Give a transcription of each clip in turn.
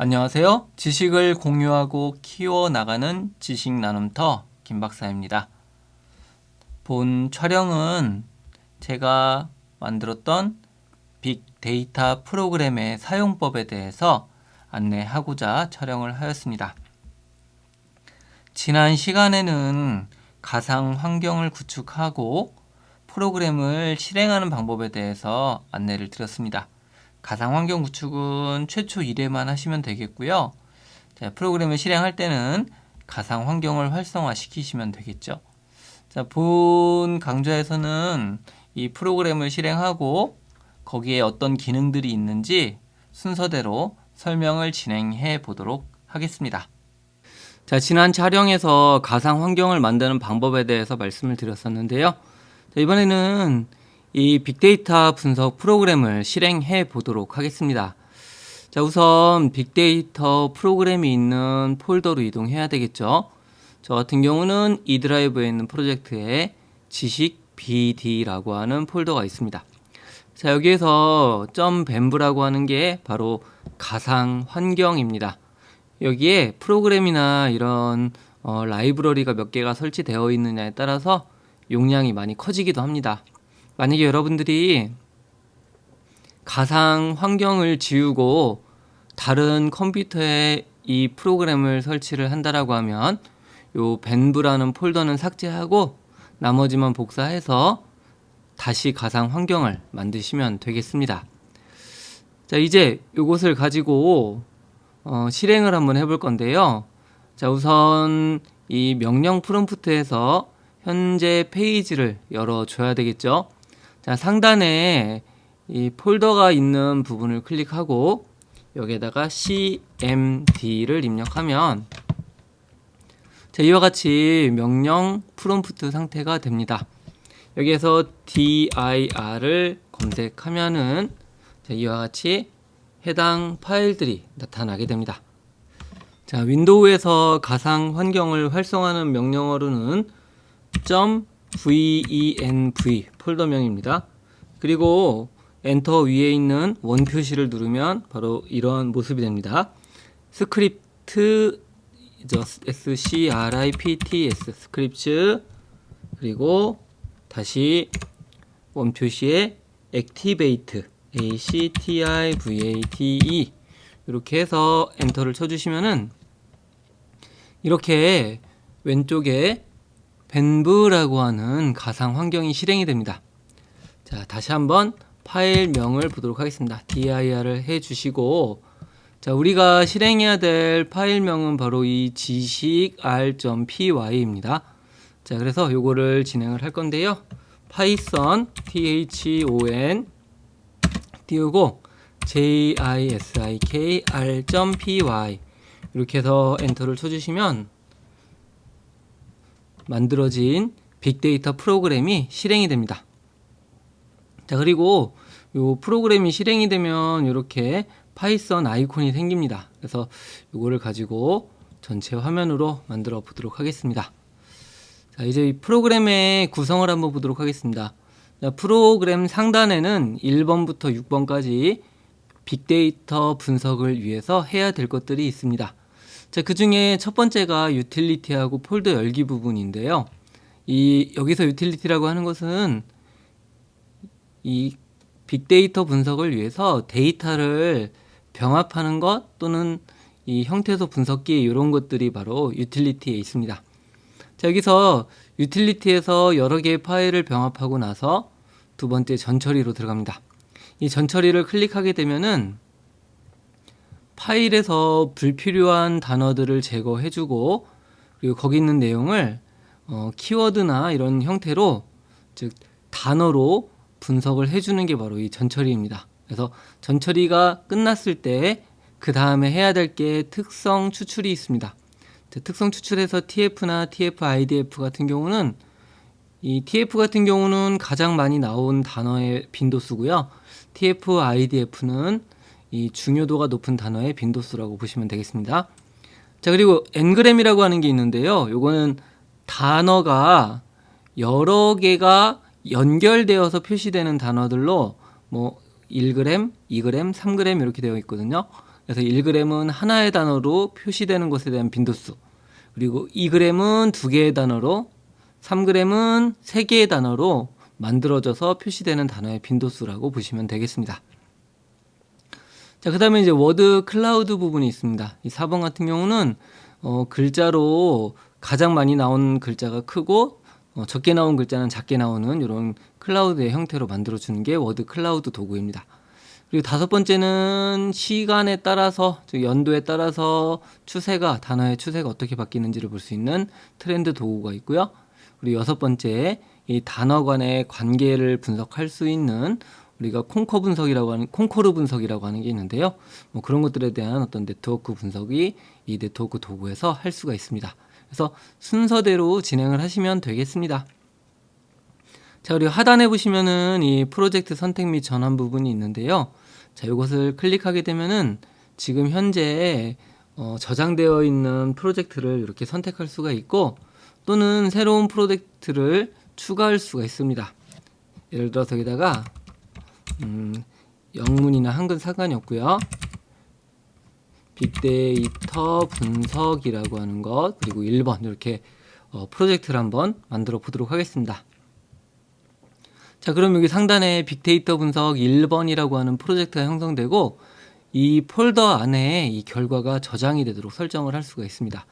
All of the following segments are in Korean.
안녕하세요. 지식을 공유하고 키워나가는 지식 나눔터 김박사입니다. 본 촬영은 제가 만들었던 빅데이터 프로그램의 사용법에 대해서 안내하고자 촬영을 하였습니다. 지난 시간에는 가상 환경을 구축하고 프로그램을 실행하는 방법에 대해서 안내를 드렸습니다. 가상 환경 구축은 최초 1회만 하시면 되겠고요. 자, 프로그램을 실행할 때는 가상 환경을 활성화시키시면 되겠죠. 자, 본 강좌에서는 이 프로그램을 실행하고 거기에 어떤 기능들이 있는지 순서대로 설명을 진행해 보도록 하겠습니다. 자, 지난 촬영에서 가상 환경을 만드는 방법에 대해서 말씀을 드렸었는데요. 자, 이번에는 이 빅데이터 분석 프로그램을 실행해 보도록 하겠습니다. 자, 우선 빅데이터 프로그램이 있는 폴더로 이동해야 되겠죠. 저 같은 경우는 이 드라이브에 있는 프로젝트에 지식 BD라고 하는 폴더가 있습니다. 자, 여기에서 .bamb라고 하는 게 바로 가상 환경입니다. 여기에 프로그램이나 이런 라이브러리가 몇 개가 설치되어 있느냐에 따라서 용량이 많이 커지기도 합니다. 만약에 여러분들이 가상 환경을 지우고 다른 컴퓨터에 이 프로그램을 설치를 한다라고 하면 요 벤브라는 폴더는 삭제하고 나머지만 복사해서 다시 가상 환경을 만드시면 되겠습니다. 자, 이제 요것을 가지고 실행을 한번 해볼 건데요. 자, 우선 이 명령 프롬프트에서 현재 페이지를 열어줘야 되겠죠. 자, 상단에 이 폴더가 있는 부분을 클릭하고 여기에다가 cmd를 입력하면 자, 이와 같이 명령 프롬프트 상태가 됩니다. 여기에서 dir을 검색하면은 자, 이와 같이 해당 파일들이 나타나게 됩니다. 자, 윈도우에서 가상 환경을 활성화하는 명령어로는 .venv 폴더명입니다. 그리고 엔터 위에 있는 원 표시를 누르면 바로 이런 모습이 됩니다. 스크립트 scripts 스크립트 그리고 다시 원 표시에 activate activate 이렇게 해서 엔터를 쳐주시면은 이렇게 왼쪽에 벤브라고 하는 가상 환경이 실행이 됩니다. 자, 다시 한번 파일명을 보도록 하겠습니다. dir을 해주시고 자, 우리가 실행해야 될 파일명은 바로 이 지식 r.py입니다. 자, 그래서 요거를 진행을 할 건데요. python thon 띄우고 jisik r.py 이렇게 해서 엔터를 쳐주시면 만들어진 빅데이터 프로그램이 실행이 됩니다. 자, 그리고 이 프로그램이 실행이 되면 이렇게 파이썬 아이콘이 생깁니다. 그래서 이거를 가지고 전체 화면으로 만들어 보도록 하겠습니다. 자, 이제 이 프로그램의 구성을 한번 보도록 하겠습니다. 자, 프로그램 상단에는 1번부터 6번까지 빅데이터 분석을 위해서 해야 될 것들이 있습니다. 자, 그 중에 첫 번째가 유틸리티하고 폴더 열기 부분인데요. 여기서 유틸리티라고 하는 것은 이 빅데이터 분석을 위해서 데이터를 병합하는 것 또는 이 형태소 분석기 이런 것들이 바로 유틸리티에 있습니다. 자, 여기서 유틸리티에서 여러 개의 파일을 병합하고 나서 두 번째 전처리로 들어갑니다. 이 전처리를 클릭하게 되면은 파일에서 불필요한 단어들을 제거해주고 그리고 거기 있는 내용을 키워드나 이런 형태로 즉 단어로 분석을 해주는 게 바로 이 전처리입니다. 그래서 전처리가 끝났을 때 그 다음에 해야 될 게 특성 추출이 있습니다. 특성 추출에서 tf나 tf-idf 같은 경우는 이 tf 같은 경우는 가장 많이 나온 단어의 빈도수고요. tf-idf는 이 중요도가 높은 단어의 빈도수라고 보시면 되겠습니다. 자, 그리고 ngram이라고 하는 게 있는데요. 요거는 단어가 여러 개가 연결되어서 표시되는 단어들로 뭐 1g, 2g, 3g 이렇게 되어 있거든요. 그래서 1g은 하나의 단어로 표시되는 것에 대한 빈도수, 그리고 2g은 두 개의 단어로, 3g은 세 개의 단어로 만들어져서 표시되는 단어의 빈도수라고 보시면 되겠습니다. 자, 그 다음에 이제 워드 클라우드 부분이 있습니다. 이 4번 같은 경우는 글자로 가장 많이 나온 글자가 크고 적게 나온 글자는 작게 나오는 이런 클라우드의 형태로 만들어주는 게 워드 클라우드 도구입니다. 그리고 5번째는 시간에 따라서, 즉 연도에 따라서 단어의 추세가 어떻게 바뀌는지를 볼 수 있는 트렌드 도구가 있고요. 그리고 6번째, 이 단어 간의 관계를 분석할 수 있는 우리가 콩코르 분석이라고 하는 게 있는데요. 뭐 그런 것들에 대한 어떤 네트워크 분석이 이 네트워크 도구에서 할 수가 있습니다. 그래서 순서대로 진행을 하시면 되겠습니다. 자, 그리고 하단에 보시면은 이 프로젝트 선택 및 전환 부분이 있는데요. 자, 이것을 클릭하게 되면은 지금 현재 저장되어 있는 프로젝트를 이렇게 선택할 수가 있고, 또는 새로운 프로젝트를 추가할 수가 있습니다. 예를 들어서 여기다가 영문이나 한글 상관이 없고요. 빅데이터 분석이라고 하는 것, 그리고 1번 이렇게 프로젝트를 한번 만들어 보도록 하겠습니다. 자, 그럼 여기 상단에 빅데이터 분석 1번이라고 하는 프로젝트가 형성되고, 이 폴더 안에 이 결과가 저장이 되도록 설정을 할 수가 있습니다.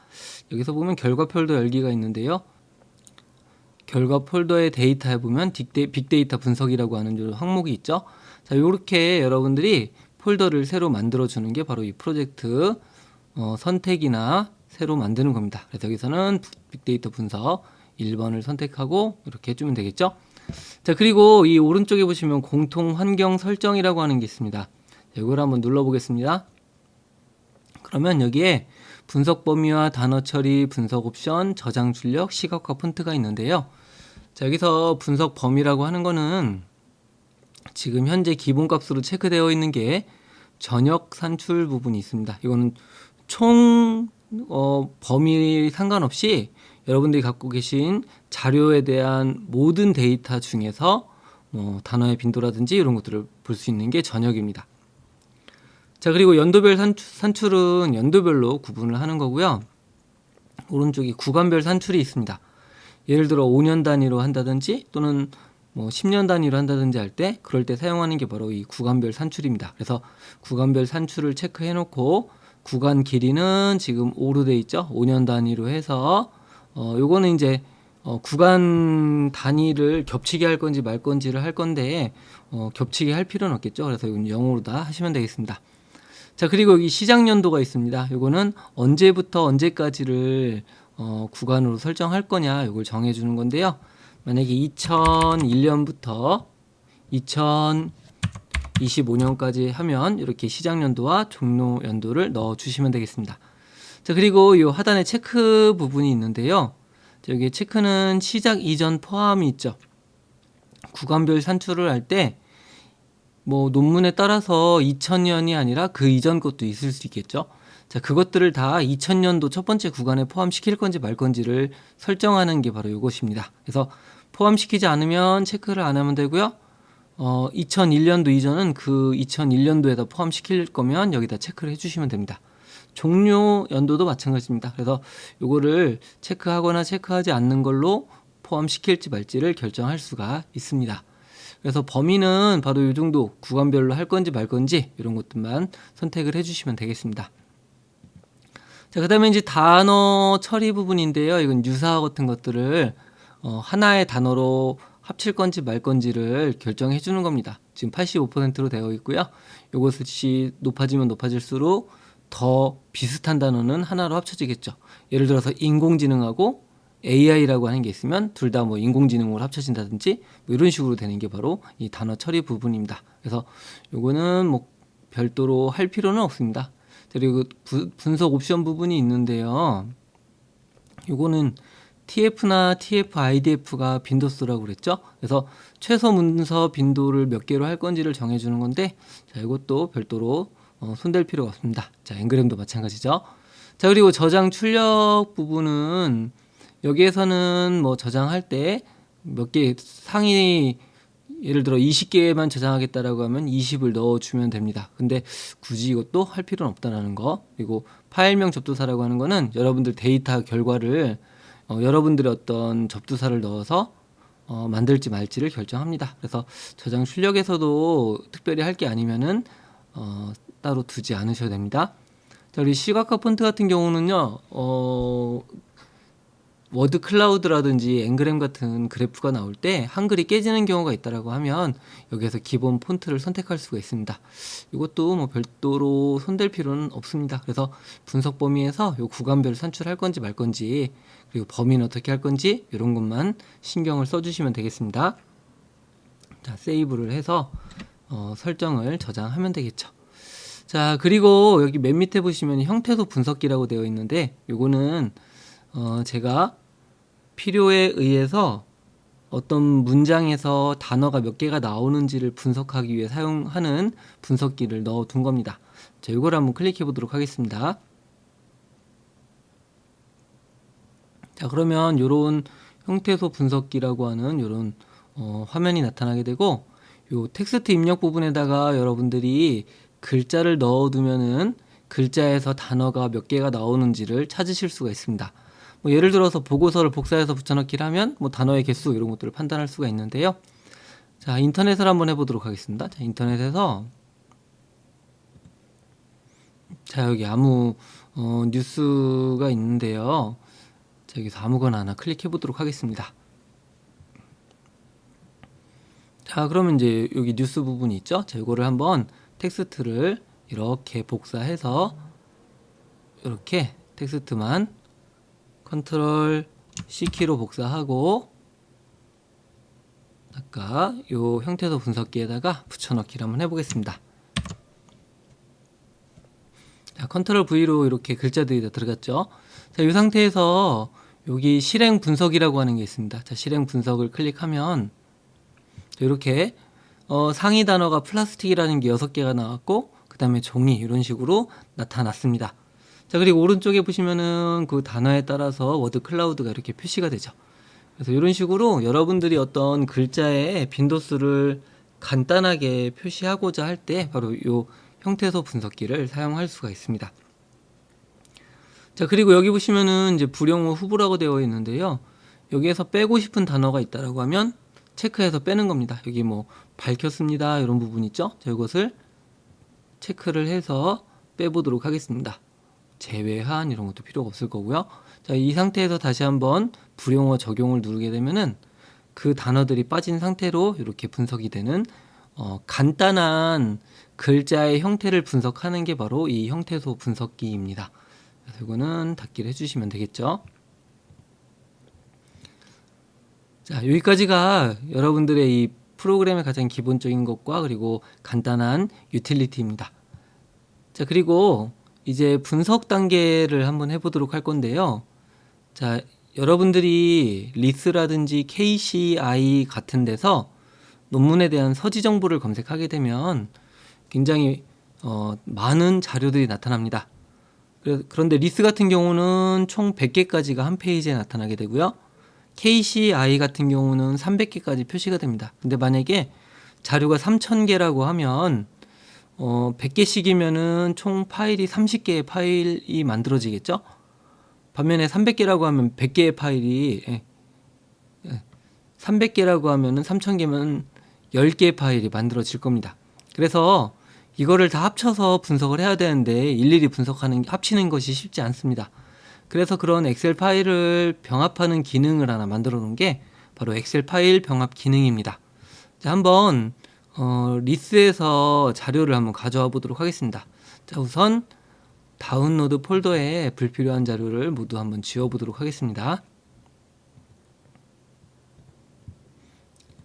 여기서 보면 결과 폴더 열기가 있는데요. 결과 폴더의 데이터에 보면 빅데이터 분석이라고 하는 항목이 있죠. 자, 이렇게 여러분들이 폴더를 새로 만들어주는 게 바로 이 프로젝트 선택이나 새로 만드는 겁니다. 그래서 여기서는 빅데이터 분석 1번을 선택하고 이렇게 해주면 되겠죠. 자, 그리고 이 오른쪽에 보시면 공통 환경 설정이라고 하는 게 있습니다. 이걸 한번 눌러보겠습니다. 그러면 여기에 분석 범위와 단어 처리, 분석 옵션, 저장 출력, 시각화 폰트가 있는데요. 자, 여기서 분석 범위라고 하는 거는 지금 현재 기본값으로 체크되어 있는 게 전역 산출 부분이 있습니다. 이거는 총 범위 상관없이 여러분들이 갖고 계신 자료에 대한 모든 데이터 중에서 단어의 빈도라든지 이런 것들을 볼 수 있는 게 전역입니다. 자, 그리고 연도별 산출은 연도별로 구분을 하는 거고요. 오른쪽이 구간별 산출이 있습니다. 예를 들어 5년 단위로 한다든지 또는 10년 단위로 한다든지 할 때, 그럴 때 사용하는 게 바로 이 구간별 산출입니다. 그래서 구간별 산출을 체크해 놓고, 구간 길이는 지금 5로 돼 있죠. 5년 단위로 해서 요거는 이제 구간 단위를 겹치게 할 건지 말 건지를 할 건데, 겹치게 할 필요는 없겠죠. 그래서 이건 0으로 다 하시면 되겠습니다. 자, 그리고 여기 시작 연도가 있습니다. 요거는 언제부터 언제까지를 구간으로 설정할 거냐, 요걸 정해주는 건데요. 만약에 2001년부터 2025년까지 하면 이렇게 시작 연도와 종료 연도를 넣어 주시면 되겠습니다. 자, 그리고 이 하단에 체크 부분이 있는데요. 자, 여기 체크는 시작 이전 포함이 있죠. 구간별 산출을 할 때 논문에 따라서 2000년이 아니라 그 이전 것도 있을 수 있겠죠. 자, 그것들을 다 2000년도 첫 번째 구간에 포함시킬 건지 말 건지를 설정하는 게 바로 이것입니다. 그래서 포함시키지 않으면 체크를 안 하면 되고요. 2001년도 이전은 그 2001년도에다 포함시킬 거면 여기다 체크를 해주시면 됩니다. 종료 연도도 마찬가지입니다. 그래서 요거를 체크하거나 체크하지 않는 걸로 포함시킬지 말지를 결정할 수가 있습니다. 그래서 범위는 바로 이 정도, 구간별로 할 건지 말 건지 이런 것들만 선택을 해주시면 되겠습니다. 자, 그 다음에 이제 단어 처리 부분인데요. 이건 유사 같은 것들을 하나의 단어로 합칠 건지 말 건지를 결정해 주는 겁니다. 지금 85%로 되어 있고요. 이것이 높아지면 높아질수록 더 비슷한 단어는 하나로 합쳐지겠죠. 예를 들어서 인공지능하고 AI라고 하는 게 있으면 둘 다 인공지능으로 합쳐진다든지 이런 식으로 되는 게 바로 이 단어 처리 부분입니다. 그래서 요거는 별도로 할 필요는 없습니다. 그리고 분석 옵션 부분이 있는데요. 요거는 TF나 TF IDF가 빈도수라고 그랬죠. 그래서 최소 문서 빈도를 몇 개로 할 건지를 정해주는 건데, 자, 이것도 별도로 손댈 필요가 없습니다. 자, 앵그램도 마찬가지죠. 자, 그리고 저장 출력 부분은 여기에서는 저장할 때 몇 개 상위 예를 들어 20개만 저장하겠다라고 하면 20을 넣어주면 됩니다. 근데 굳이 이것도 할 필요는 없다라는 거. 그리고 파일명 접두사라고 하는 거는 여러분들 데이터 결과를 여러분들의 어떤 접두사를 넣어서 만들지 말지를 결정합니다. 그래서 저장 출력에서도 특별히 할 게 아니면은 따로 두지 않으셔도 됩니다. 자, 우리 시각화 폰트 같은 경우는요, 워드 클라우드라든지 앵그램 같은 그래프가 나올 때 한글이 깨지는 경우가 있다라고 하면 여기에서 기본 폰트를 선택할 수가 있습니다. 이것도 뭐 별도로 손댈 필요는 없습니다. 그래서 분석 범위에서 요 구간별 산출할 건지 말 건지, 그리고 범위는 어떻게 할 건지 이런 것만 신경을 써주시면 되겠습니다. 자, 세이브를 해서 설정을 저장하면 되겠죠. 자, 그리고 여기 맨 밑에 보시면 형태소 분석기라고 되어 있는데 요거는 제가 필요에 의해서 어떤 문장에서 단어가 몇 개가 나오는지를 분석하기 위해 사용하는 분석기를 넣어 둔 겁니다. 자, 이걸 한번 클릭해 보도록 하겠습니다. 자, 그러면 요런 형태소 분석기라고 하는 요런 화면이 나타나게 되고, 요 텍스트 입력 부분에다가 여러분들이 글자를 넣어 두면은 글자에서 단어가 몇 개가 나오는지를 찾으실 수가 있습니다. 뭐 예를 들어서 보고서를 복사해서 붙여넣기를 하면 뭐 단어의 개수 이런 것들을 판단할 수가 있는데요. 자, 인터넷을 한번 해보도록 하겠습니다. 자, 인터넷에서 자, 여기 아무 뉴스가 있는데요. 자, 여기서 아무거나 하나 클릭해 보도록 하겠습니다. 자, 그러면 이제 여기 뉴스 부분이 있죠. 자, 이거를 한번 텍스트를 이렇게 복사해서 이렇게 텍스트만 컨트롤 C키로 복사하고 아까 요 형태소 분석기에다가 붙여넣기를 한번 해보겠습니다. 자, 컨트롤 V로 이렇게 글자들이 다 들어갔죠. 자, 이 상태에서 여기 실행 분석이라고 하는 게 있습니다. 자, 실행 분석을 클릭하면 이렇게 상위 단어가 플라스틱이라는 게 6개가 나왔고, 그 다음에 종이 이런 식으로 나타났습니다. 자, 그리고 오른쪽에 보시면은 그 단어에 따라서 워드 클라우드가 이렇게 표시가 되죠. 그래서 이런 식으로 여러분들이 어떤 글자의 빈도수를 간단하게 표시하고자 할 때 바로 이 형태소 분석기를 사용할 수가 있습니다. 자, 그리고 여기 보시면은 이제 불용어 후보라고 되어 있는데요. 여기에서 빼고 싶은 단어가 있다라고 하면 체크해서 빼는 겁니다. 여기 뭐 밝혔습니다 이런 부분 있죠. 자, 이것을 체크를 해서 빼보도록 하겠습니다. 제외한 이런 것도 필요가 없을 거고요. 자, 이 상태에서 다시 한번 불용어 적용을 누르게 되면은 그 단어들이 빠진 상태로 이렇게 분석이 되는 간단한 글자의 형태를 분석하는 게 바로 이 형태소 분석기입니다. 그래서 이거는 닫기를 해주시면 되겠죠. 자, 여기까지가 여러분들의 이 프로그램의 가장 기본적인 것과 그리고 간단한 유틸리티입니다. 자, 그리고 이제 분석 단계를 한번 해보도록 할 건데요. 자, 여러분들이 리스라든지 KCI 같은 데서 논문에 대한 서지 정보를 검색하게 되면 굉장히 많은 자료들이 나타납니다. 그런데 리스 같은 경우는 총 100개까지가 한 페이지에 나타나게 되고요. KCI 같은 경우는 300개까지 표시가 됩니다. 근데 만약에 자료가 3000개라고 하면 100개씩이면은 총 파일이 30개의 파일이 만들어지겠죠? 반면에 300개라고 하면 100개의 파일이 300개라고 하면은 3000개면 10개의 파일이 만들어질 겁니다. 그래서 이거를 다 합쳐서 분석을 해야 되는데 일일이 합치는 것이 쉽지 않습니다. 그래서 그런 엑셀 파일을 병합하는 기능을 하나 만들어 놓은 게 바로 엑셀 파일 병합 기능입니다. 자, 한번 리스에서 자료를 한번 가져와 보도록 하겠습니다. 자, 우선 다운로드 폴더에 불필요한 자료를 모두 한번 지워 보도록 하겠습니다.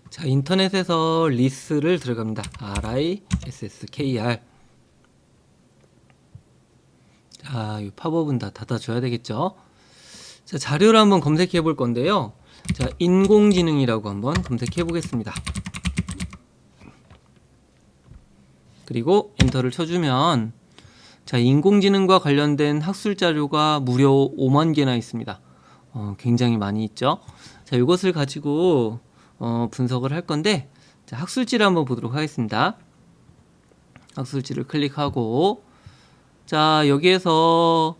자, 인터넷에서 리스를 들어갑니다. RISSKR. 자, 이 팝업은 다 닫아줘야 되겠죠. 자, 자료를 한번 검색해 볼 건데요. 자, 인공지능이라고 한번 검색해 보겠습니다. 그리고 엔터를 쳐주면 자, 인공지능과 관련된 학술 자료가 무려 5만 개나 있습니다. 굉장히 많이 있죠. 자, 이것을 가지고 분석을 할 건데, 자, 학술지를 한번 보도록 하겠습니다. 학술지를 클릭하고, 자, 여기에서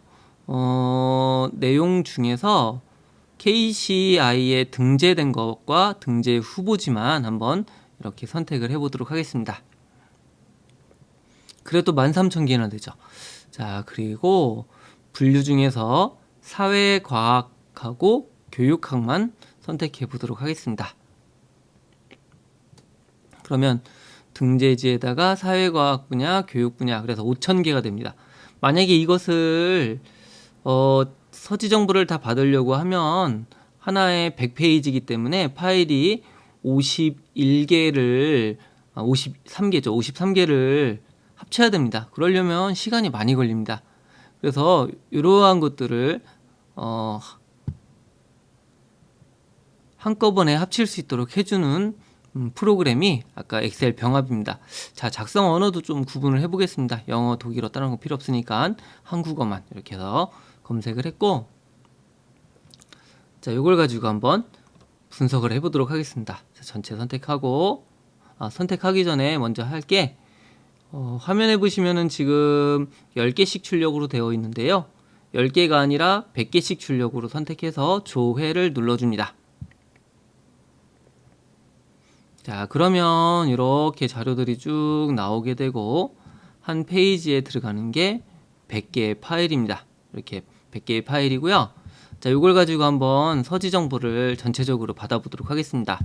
내용 중에서 KCI에 등재된 것과 등재 후보지만 한번 이렇게 선택을 해보도록 하겠습니다. 그래도 13,000개나 되죠. 자, 그리고 분류 중에서 사회과학하고 교육학만 선택해 보도록 하겠습니다. 그러면 등재지에다가 사회과학 분야, 교육 분야, 그래서 5,000개가 됩니다. 만약에 이것을 서지 정보를 다 받으려고 하면 하나에 100페이지이기 때문에 파일이 53개죠. 53개를 합쳐야 됩니다. 그러려면 시간이 많이 걸립니다. 그래서 이러한 것들을 한꺼번에 합칠 수 있도록 해주는 프로그램이 아까 엑셀 병합입니다. 자, 작성 언어도 좀 구분을 해보겠습니다. 영어, 독일어 다른 거 필요 없으니까 한국어만 이렇게 해서 검색을 했고, 자, 이걸 가지고 한번 분석을 해보도록 하겠습니다. 자, 전체 선택하고, 선택하기 전에 먼저 할게, 화면에 보시면은 지금 10개씩 출력으로 되어 있는데요. 10개가 아니라 100개씩 출력으로 선택해서 조회를 눌러줍니다. 자, 그러면 이렇게 자료들이 쭉 나오게 되고 한 페이지에 들어가는 게 100개의 파일입니다. 이렇게 100개의 파일이고요. 자, 이걸 가지고 한번 서지 정보를 전체적으로 받아보도록 하겠습니다.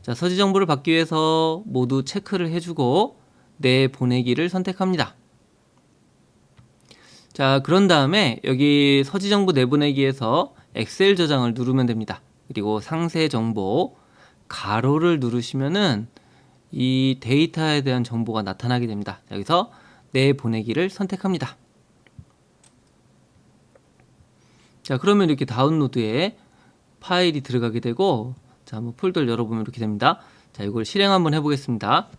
자, 서지 정보를 받기 위해서 모두 체크를 해주고 내보내기를 선택합니다. 자, 그런 다음에 여기 서지 정보 내보내기에서 엑셀 저장을 누르면 됩니다. 그리고 상세 정보 가로를 누르시면은 이 데이터에 대한 정보가 나타나게 됩니다. 여기서 내보내기를 선택합니다. 자, 그러면 이렇게 다운로드에 파일이 들어가게 되고, 자, 한번 폴더를 열어보면 이렇게 됩니다. 자, 이걸 실행 한번 해보겠습니다.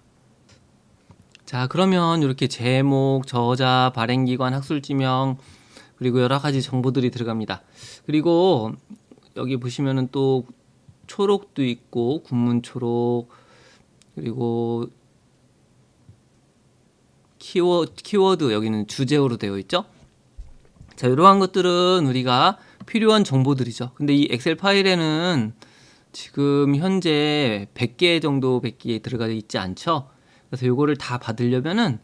자, 그러면 이렇게 제목, 저자, 발행기관, 학술지명, 그리고 여러 가지 정보들이 들어갑니다. 그리고 여기 보시면은 또 초록도 있고, 군문초록, 그리고 키워드, 여기는 주제어로 되어 있죠. 자, 이러한 것들은 우리가 필요한 정보들이죠. 근데 이 엑셀 파일에는 지금 현재 100개 정도 100개 들어가 있지 않죠. 그래서 이거를 다 받으려면은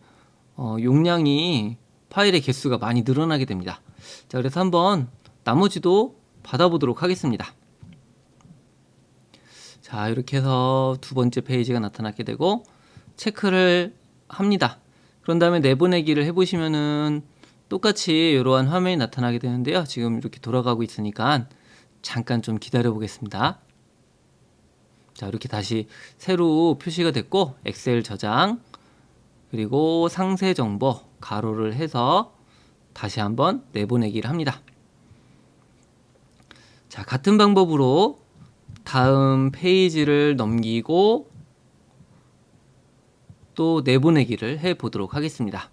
용량이 파일의 개수가 많이 늘어나게 됩니다. 자, 그래서 한번 나머지도 받아보도록 하겠습니다. 자, 이렇게 해서 두 번째 페이지가 나타나게 되고 체크를 합니다. 그런 다음에 내보내기를 해보시면은 똑같이 이러한 화면이 나타나게 되는데요. 지금 이렇게 돌아가고 있으니까 잠깐 좀 기다려 보겠습니다. 자, 이렇게 다시 새로 표시가 됐고 엑셀 저장, 그리고 상세 정보 가로를 해서 다시 한번 내보내기를 합니다. 자, 같은 방법으로 다음 페이지를 넘기고 또 내보내기를 해 보도록 하겠습니다.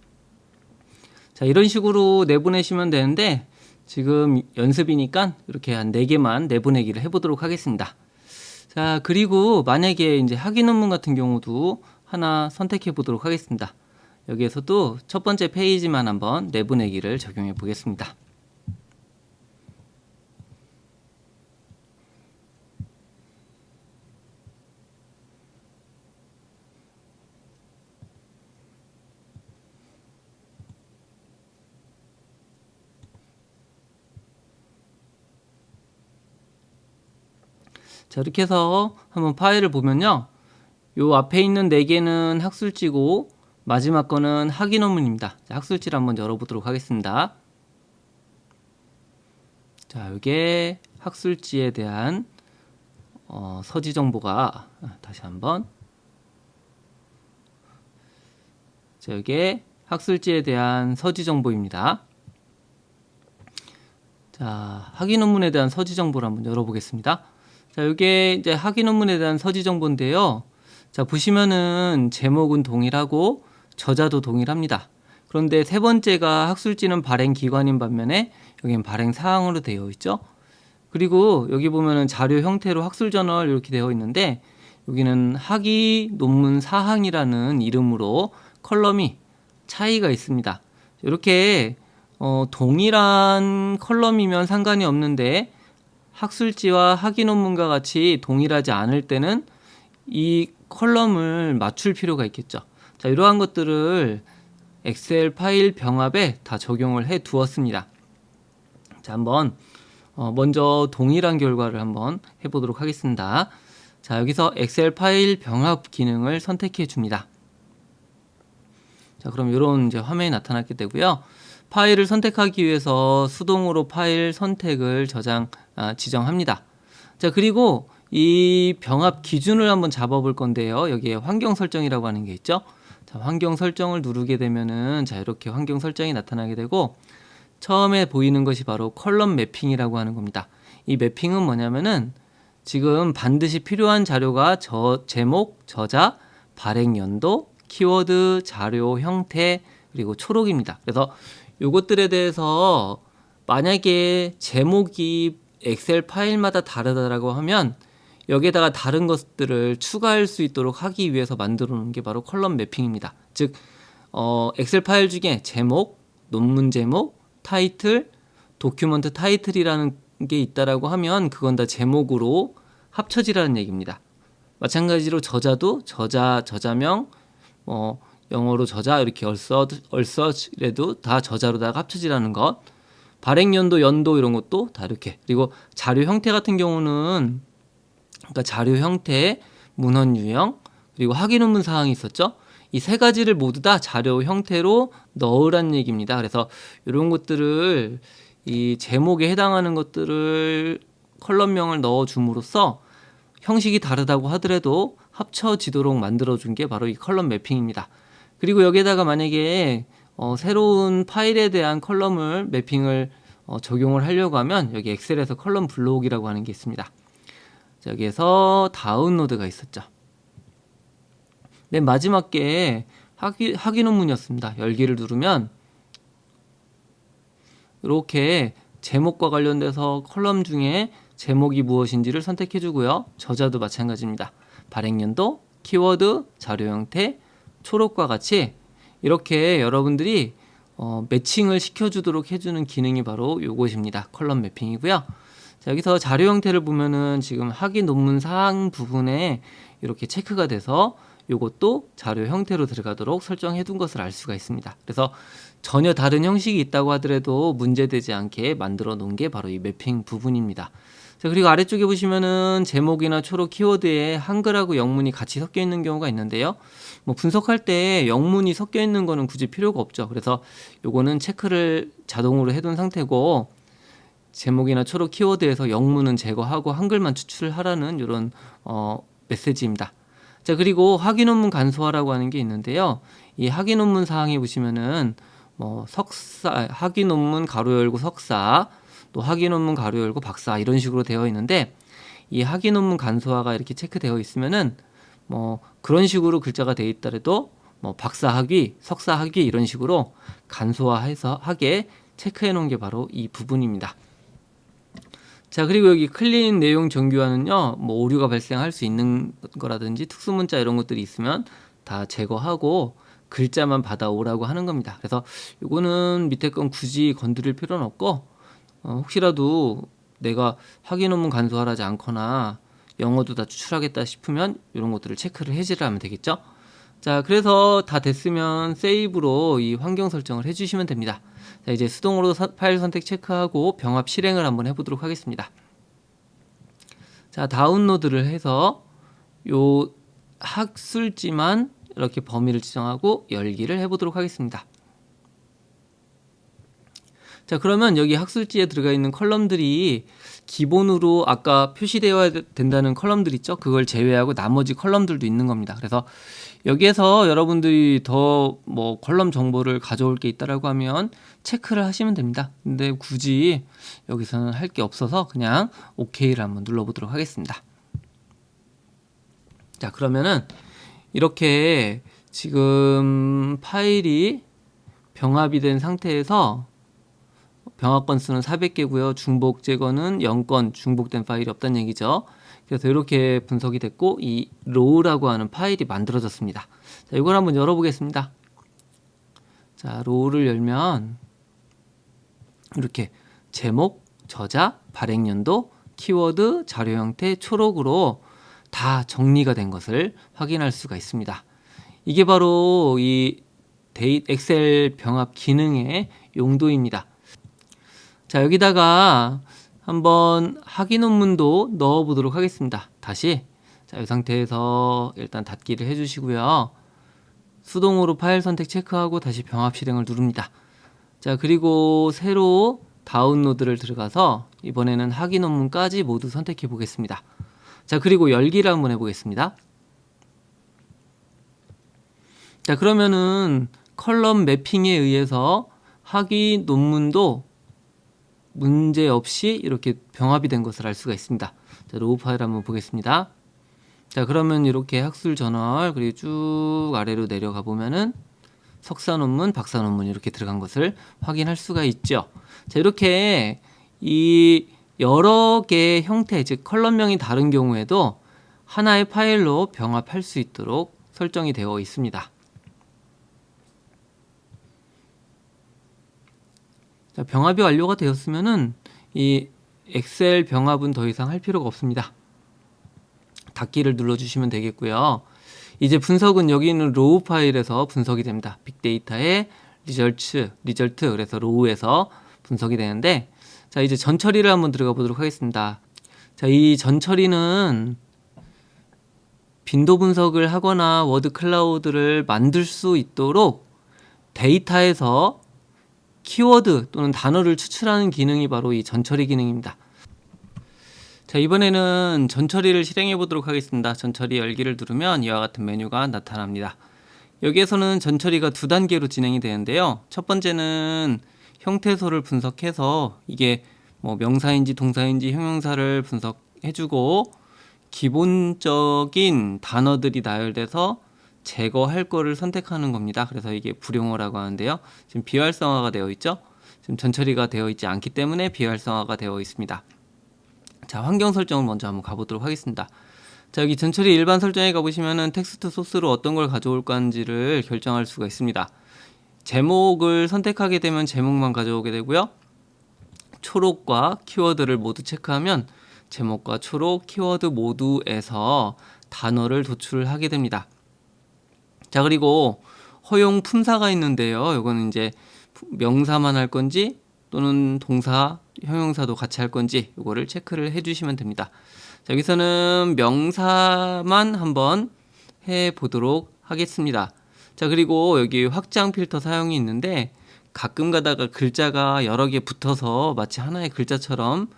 자, 이런 식으로 내보내시면 되는데 지금 연습이니까 이렇게 한 4개만 내보내기를 해보도록 하겠습니다. 자, 그리고 만약에 이제 학위 논문 같은 경우도 하나 선택해 보도록 하겠습니다. 여기에서도 첫 번째 페이지만 한번 내보내기를 적용해 보겠습니다. 자, 이렇게 해서 한번 파일을 보면요. 요 앞에 있는 4개는 학술지고 마지막 거는 학위 논문입니다. 자, 학술지를 한번 열어보도록 하겠습니다. 자, 이게 학술지에 대한 서지 정보가 다시 한번, 자, 이게 학술지에 대한 서지 정보입니다. 자, 학위 논문에 대한 서지 정보를 한번 열어보겠습니다. 자, 이게 이제 학위 논문에 대한 서지 정보인데요. 자, 보시면은 제목은 동일하고 저자도 동일합니다. 그런데 세 번째가 학술지는 발행 기관인 반면에 여기는 발행 사항으로 되어 있죠. 그리고 여기 보면은 자료 형태로 학술저널 이렇게 되어 있는데 여기는 학위 논문 사항이라는 이름으로 컬럼이 차이가 있습니다. 이렇게 동일한 컬럼이면 상관이 없는데 학술지와 학위 논문과 같이 동일하지 않을 때는 이 컬럼을 맞출 필요가 있겠죠. 자, 이러한 것들을 엑셀 파일 병합에 다 적용을 해 두었습니다. 자, 한번 먼저 동일한 결과를 한번 해보도록 하겠습니다. 자, 여기서 엑셀 파일 병합 기능을 선택해 줍니다. 자, 그럼 이런 이제 화면이 나타나게 되고요. 파일을 선택하기 위해서 수동으로 파일 선택을 지정합니다. 자, 그리고 이 병합 기준을 한번 잡아볼 건데요. 여기에 환경 설정이라고 하는 게 있죠. 자, 환경 설정을 누르게 되면은 자, 이렇게 환경 설정이 나타나게 되고 처음에 보이는 것이 바로 컬럼 매핑이라고 하는 겁니다. 이 매핑은 뭐냐면은 지금 반드시 필요한 자료가 제목, 저자, 발행 연도, 키워드, 자료 형태, 그리고 초록입니다. 그래서 요것들에 대해서 만약에 제목이 엑셀 파일마다 다르다라고 하면 여기에다가 다른 것들을 추가할 수 있도록 하기 위해서 만들어 놓은 게 바로 컬럼 매핑입니다. 즉 엑셀 파일 중에 제목, 논문 제목, 타이틀, 도큐먼트 타이틀이라는 게 있다라고 하면 그건 다 제목으로 합쳐지라는 얘기입니다. 마찬가지로 저자도 저자명, 영어로 저자 이렇게 얼서치래도 다 저자로다가 합쳐지라는 것. 발행 연도 이런 것도 다 이렇게. 그리고 자료 형태 같은 경우는 그러니까 자료 형태, 문헌 유형, 그리고 학위 논문 사항이 있었죠. 이 세 가지를 모두 다 자료 형태로 넣으란 얘기입니다. 그래서 이런 것들을 이 제목에 해당하는 것들을 컬럼명을 넣어줌으로써 형식이 다르다고 하더라도 합쳐지도록 만들어준 게 바로 이 컬럼 매핑입니다. 그리고 여기에다가 만약에 새로운 파일에 대한 컬럼을 매핑을 적용을 하려고 하면 여기 엑셀에서 컬럼 블록이라고 하는 게 있습니다. 자, 여기에서 다운로드가 있었죠. 맨 마지막 게 학위 논문이었습니다. 열기를 누르면 이렇게 제목과 관련돼서 컬럼 중에 제목이 무엇인지를 선택해 주고요. 저자도 마찬가지입니다. 발행연도, 키워드, 자료 형태, 초록과 같이 이렇게 여러분들이 매칭을 시켜주도록 해주는 기능이 바로 이것입니다. 컬럼 매핑이고요. 자, 여기서 자료 형태를 보면은 지금 학위 논문 사항 부분에 이렇게 체크가 돼서 이것도 자료 형태로 들어가도록 설정해 둔 것을 알 수가 있습니다. 그래서 전혀 다른 형식이 있다고 하더라도 문제되지 않게 만들어 놓은 게 바로 이 매핑 부분입니다. 자, 그리고 아래쪽에 보시면은 제목이나 초록 키워드에 한글하고 영문이 같이 섞여 있는 경우가 있는데요. 뭐 분석할 때 영문이 섞여 있는 거는 굳이 필요가 없죠. 그래서 요거는 체크를 자동으로 해둔 상태고 제목이나 초록 키워드에서 영문은 제거하고 한글만 추출하라는 이런 메시지입니다. 자, 그리고 학위 논문 간소화라고 하는 게 있는데요. 이 학위 논문 사항에 보시면은 뭐 석사, 학위 논문 가로 열고 석사, 또 학위 논문 가로 열고 박사 이런 식으로 되어 있는데 이 학위 논문 간소화가 이렇게 체크되어 있으면은 뭐 그런 식으로 글자가 되어 있더라도 뭐 박사 학위, 석사 학위 이런 식으로 간소화해서 하게 체크해 놓은 게 바로 이 부분입니다. 자, 그리고 여기 클린 내용 정규화는요, 뭐 오류가 발생할 수 있는 거라든지 특수문자 이런 것들이 있으면 다 제거하고 글자만 받아오라고 하는 겁니다. 그래서 이거는 밑에 건 굳이 건드릴 필요는 없고 혹시라도 내가 학위 논문 간소화하지 않거나 영어도 다 추출하겠다 싶으면 이런 것들을 체크를 해제를 하면 되겠죠. 자, 그래서 다 됐으면 세이브로 이 환경 설정을 해주시면 됩니다. 자, 이제 수동으로 파일 선택 체크하고 병합 실행을 한번 해보도록 하겠습니다. 자, 다운로드를 해서 요 학술지만 이렇게 범위를 지정하고 열기를 해보도록 하겠습니다. 자, 그러면 여기 학술지에 들어가 있는 컬럼들이 기본으로 아까 표시되어야 된다는 컬럼들 있죠? 그걸 제외하고 나머지 컬럼들도 있는 겁니다. 그래서 여기에서 여러분들이 더 뭐 컬럼 정보를 가져올 게 있다라고 하면 체크를 하시면 됩니다. 근데 굳이 여기서는 할 게 없어서 그냥 OK를 한번 눌러보도록 하겠습니다. 자, 그러면은 이렇게 지금 파일이 병합이 된 상태에서 병합 건수는 400개고요. 중복 제거는 0건 중복된 파일이 없다는 얘기죠. 그래서 이렇게 분석이 됐고 이 row라고 하는 파일이 만들어졌습니다. 자, 이걸 한번 열어보겠습니다. 자, row를 열면 이렇게 제목, 저자, 발행연도, 키워드, 자료 형태, 초록으로 다 정리가 된 것을 확인할 수가 있습니다. 이게 바로 이 엑셀 병합 기능의 용도입니다. 자, 여기다가 한번 학위 논문도 넣어 보도록 하겠습니다. 다시 자, 이 상태에서 일단 닫기를 해주시고요. 수동으로 파일 선택 체크하고 다시 병합 실행을 누릅니다. 자, 그리고 새로 다운로드를 들어가서 이번에는 학위 논문까지 모두 선택해 보겠습니다. 자, 그리고 열기를 한번 해보겠습니다. 자, 그러면은 컬럼 매핑에 의해서 학위 논문도 문제없이 이렇게 병합이 된 것을 알 수가 있습니다. 자, 로우 파일 한번 보겠습니다. 자, 그러면 이렇게 학술 저널 그리고 쭉 아래로 내려가 보면은 석사 논문, 박사 논문 이렇게 들어간 것을 확인할 수가 있죠. 자, 이렇게 이 여러 개의 형태, 즉 컬럼명이 다른 경우에도 하나의 파일로 병합할 수 있도록 설정이 되어 있습니다. 자, 병합이 완료가 되었으면은 이 엑셀 병합은 더 이상 할 필요가 없습니다. 닫기를 눌러주시면 되겠고요. 이제 분석은 여기 있는 로우 파일에서 분석이 됩니다. 빅데이터의 리절트 그래서 로우에서 분석이 되는데, 자, 이제 전처리를 한번 들어가 보도록 하겠습니다. 자, 이 전처리는 빈도 분석을 하거나 워드 클라우드를 만들 수 있도록 데이터에서 키워드 또는 단어를 추출하는 기능이 바로 이 전처리 기능입니다. 자, 이번에는 전처리를 실행해 보도록 하겠습니다. 전처리 열기를 누르면 이와 같은 메뉴가 나타납니다. 여기에서는 전처리가 두 단계로 진행이 되는데요. 첫 번째는 형태소를 분석해서 이게 뭐 명사인지 동사인지 형용사를 분석해주고 기본적인 단어들이 나열돼서 제거할 거를 선택하는 겁니다. 그래서 이게 불용어라고 하는데요. 지금 비활성화가 되어 있죠. 지금 전처리가 되어 있지 않기 때문에 비활성화가 되어 있습니다. 자, 환경 설정을 먼저 한번 가보도록 하겠습니다. 자, 여기 전처리 일반 설정에 가보시면은 텍스트 소스로 어떤 걸 가져올 건지를 결정할 수가 있습니다. 제목을 선택하게 되면 제목만 가져오게 되고요. 초록과 키워드를 모두 체크하면 제목과 초록, 키워드 모두에서 단어를 도출하게 됩니다. 자, 그리고 허용 품사가 있는데요. 이거는 이제 명사만 할 건지 또는 동사, 형용사도 같이 할 건지 이거를 체크를 해주시면 됩니다. 자, 여기서는 명사만 한번 해보도록 하겠습니다. 자, 그리고 여기 확장 필터 사용이 있는데 가끔 가다가 글자가 여러 개 붙어서 마치 하나의 글자처럼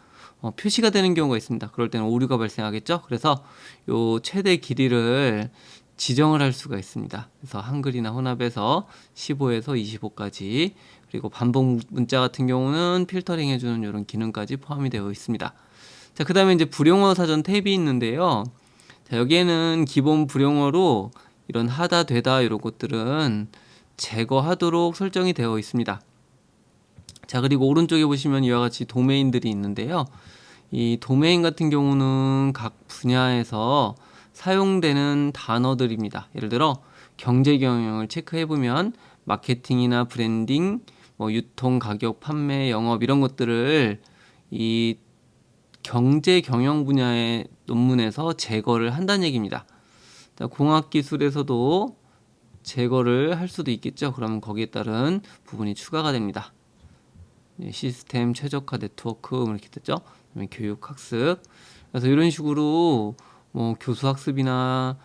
표시가 되는 경우가 있습니다. 그럴 때는 오류가 발생하겠죠. 그래서 요 최대 길이를 지정을 할 수가 있습니다. 그래서 한글이나 혼합에서 15에서 25까지, 그리고 반복 문자 같은 경우는 필터링 해주는 이런 기능까지 포함이 되어 있습니다. 자, 그 다음에 이제 불용어 사전 탭이 있는데요. 자, 여기에는 기본 불용어로 이런 하다, 되다 이런 것들은 제거하도록 설정이 되어 있습니다. 자, 그리고 오른쪽에 보시면 이와 같이 도메인들이 있는데요. 이 도메인 같은 경우는 각 분야에서 사용되는 단어들입니다. 예를 들어 경제 경영을 체크해 보면 마케팅이나 브랜딩, 뭐 유통, 가격, 판매, 영업 이런 것들을 이 경제 경영 분야의 논문에서 제거를 한다는 얘기입니다. 공학기술에서도 제거를 할 수도 있겠죠. 그러면 거기에 따른 부분이 추가가 됩니다. 시스템, 최적화, 네트워크 이렇게 됐죠. 그다음에 교육, 학습. 그래서 이런 식으로 뭐 교수 학습이나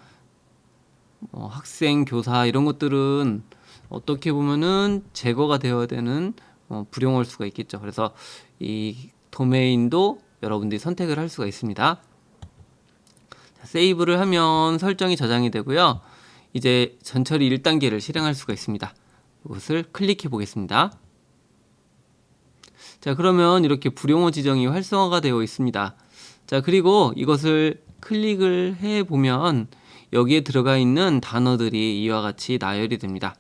학생, 교사 이런 것들은 어떻게 보면은 제거가 되어야 되는 불용어일 수가 있겠죠. 그래서 이 도메인도 여러분들이 선택을 할 수가 있습니다. 자, 세이브를 하면 설정이 저장이 되고요. 이제 전처리 1단계를 실행할 수가 있습니다. 이것을 클릭해 보겠습니다. 자, 그러면 이렇게 불용어 지정이 활성화가 되어 있습니다. 자, 그리고 이것을 클릭을 해 보면 여기에 들어가 있는 단어들이 이와 같이 나열이 됩니다.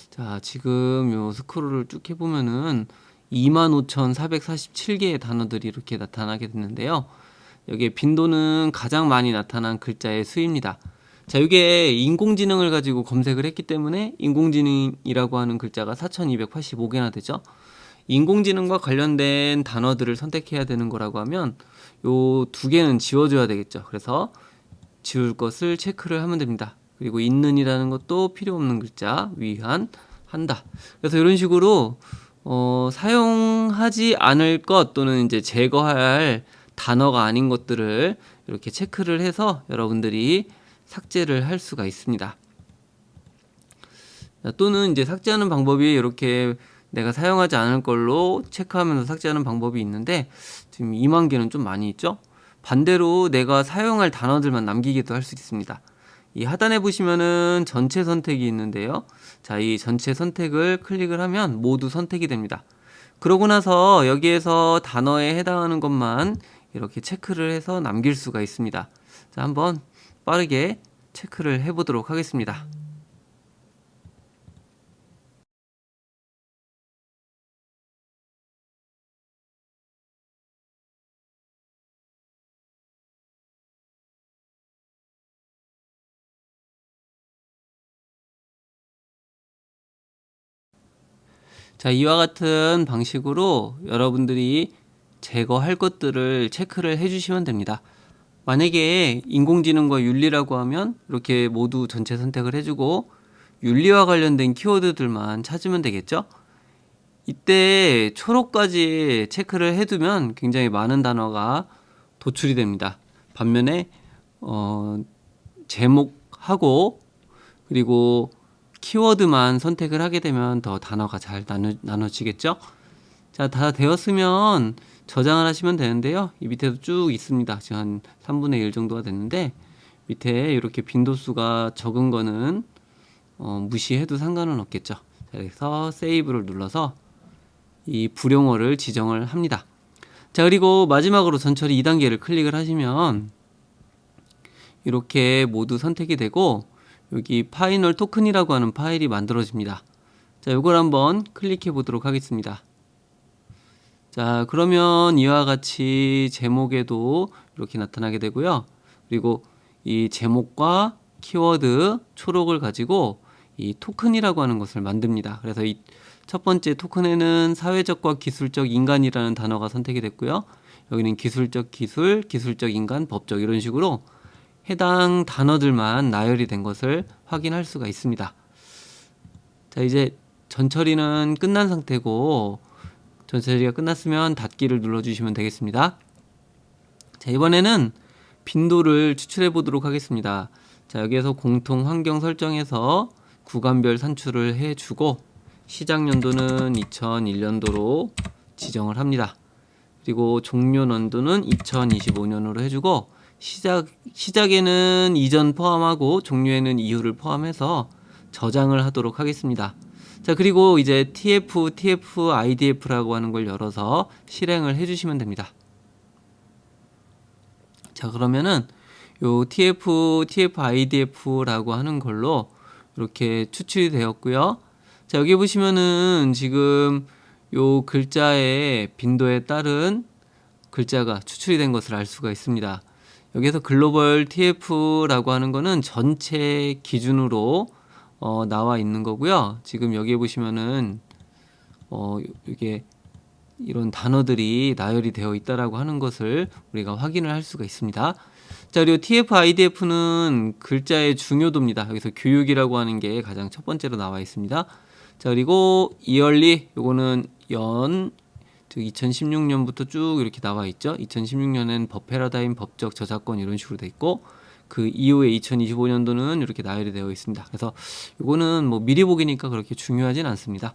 자, 지금 요 스크롤을 쭉 해보면은 25,447개의 단어들이 이렇게 나타나게 됐는데요. 여기에 빈도는 가장 많이 나타난 글자의 수입니다. 자, 이게 인공지능을 가지고 검색을 했기 때문에 인공지능이라고 하는 글자가 4285개나 되죠. 인공지능과 관련된 단어들을 선택해야 되는 거라고 하면 요 두 개는 지워줘야 되겠죠. 그래서 지울 것을 체크를 하면 됩니다. 그리고 있는이라는 것도 필요 없는 글자, 위한, 한다. 그래서 이런 식으로 사용하지 않을 것 또는 이제 제거할 단어가 아닌 것들을 이렇게 체크를 해서 여러분들이 삭제를 할 수가 있습니다. 또는 이제 삭제하는 방법이 이렇게 내가 사용하지 않을 걸로 체크하면서 삭제하는 방법이 있는데 지금 2만 개는 좀 많이 있죠? 반대로 내가 사용할 단어들만 남기기도 할 수 있습니다. 이 하단에 보시면은 전체 선택이 있는데요. 자, 이 전체 선택을 클릭을 하면 모두 선택이 됩니다. 그러고 나서 여기에서 단어에 해당하는 것만 이렇게 체크를 해서 남길 수가 있습니다. 자, 한번 빠르게 체크를 해보도록 하겠습니다. 자, 이와 같은 방식으로 여러분들이 제거할 것들을 체크를 해주시면 됩니다. 만약에 인공지능과 윤리라고 하면 이렇게 모두 전체 선택을 해주고 윤리와 관련된 키워드들만 찾으면 되겠죠? 이때 초록까지 체크를 해두면 굉장히 많은 단어가 도출이 됩니다. 반면에 제목하고 그리고 키워드만 선택을 하게 되면 더 단어가 잘 나눠지겠죠? 자, 다 되었으면 저장을 하시면 되는데요. 이 밑에도 쭉 있습니다. 지금 한 3분의 1 정도가 됐는데 밑에 이렇게 빈도수가 적은 거는 무시해도 상관은 없겠죠. 자, 그래서 세이브를 눌러서 이 불용어를 지정을 합니다. 자, 그리고 마지막으로 전처리 2단계를 클릭을 하시면 이렇게 모두 선택이 되고 여기 파이널 토큰이라고 하는 파일이 만들어집니다. 자, 이걸 한번 클릭해 보도록 하겠습니다. 자, 그러면 이와 같이 제목에도 이렇게 나타나게 되고요. 그리고 이 제목과 키워드 초록을 가지고 이 토큰이라고 하는 것을 만듭니다. 그래서 이 첫 번째 토큰에는 사회적과 기술적 인간이라는 단어가 선택이 됐고요. 여기는 기술적 기술, 기술적 인간, 법적 이런 식으로 해당 단어들만 나열이 된 것을 확인할 수가 있습니다. 자, 이제 전처리는 끝난 상태고 전처리가 끝났으면 닫기를 눌러주시면 되겠습니다. 자, 이번에는 빈도를 추출해 보도록 하겠습니다. 자, 여기에서 공통 환경 설정에서 구간별 산출을 해주고 시작 연도는 2001년도로 지정을 합니다. 그리고 종료 연도는 2025년으로 해주고 시작에는 이전 포함하고 종료에는 이후를 포함해서 저장을 하도록 하겠습니다. 자, 그리고 이제 TF IDF라고 하는 걸 열어서 실행을 해주시면 됩니다. 자, 그러면은 요 TF IDF라고 하는 걸로 이렇게 추출이 되었고요. 자, 여기 보시면은 지금 요 글자의 빈도에 따른 글자가 추출이 된 것을 알 수가 있습니다. 여기에서 글로벌 TF라고 하는 거는 전체 기준으로 나와 있는 거고요. 지금 여기에 보시면은 이게 이런 단어들이 나열이 되어 있다라고 하는 것을 우리가 확인을 할 수가 있습니다. 자, 그리고 TF IDF는 글자의 중요도입니다. 여기서 교육이라고 하는 게 가장 첫 번째로 나와 있습니다. 자, 그리고 이얼리 요거는 즉 2016년부터 쭉 이렇게 나와 있죠. 2016년엔 법 패러다임, 법적 저작권 이런 식으로 돼 있고 그 이후에 2025년도는 이렇게 나열이 되어 있습니다. 그래서 요거는 뭐 미리 보기니까 그렇게 중요하진 않습니다.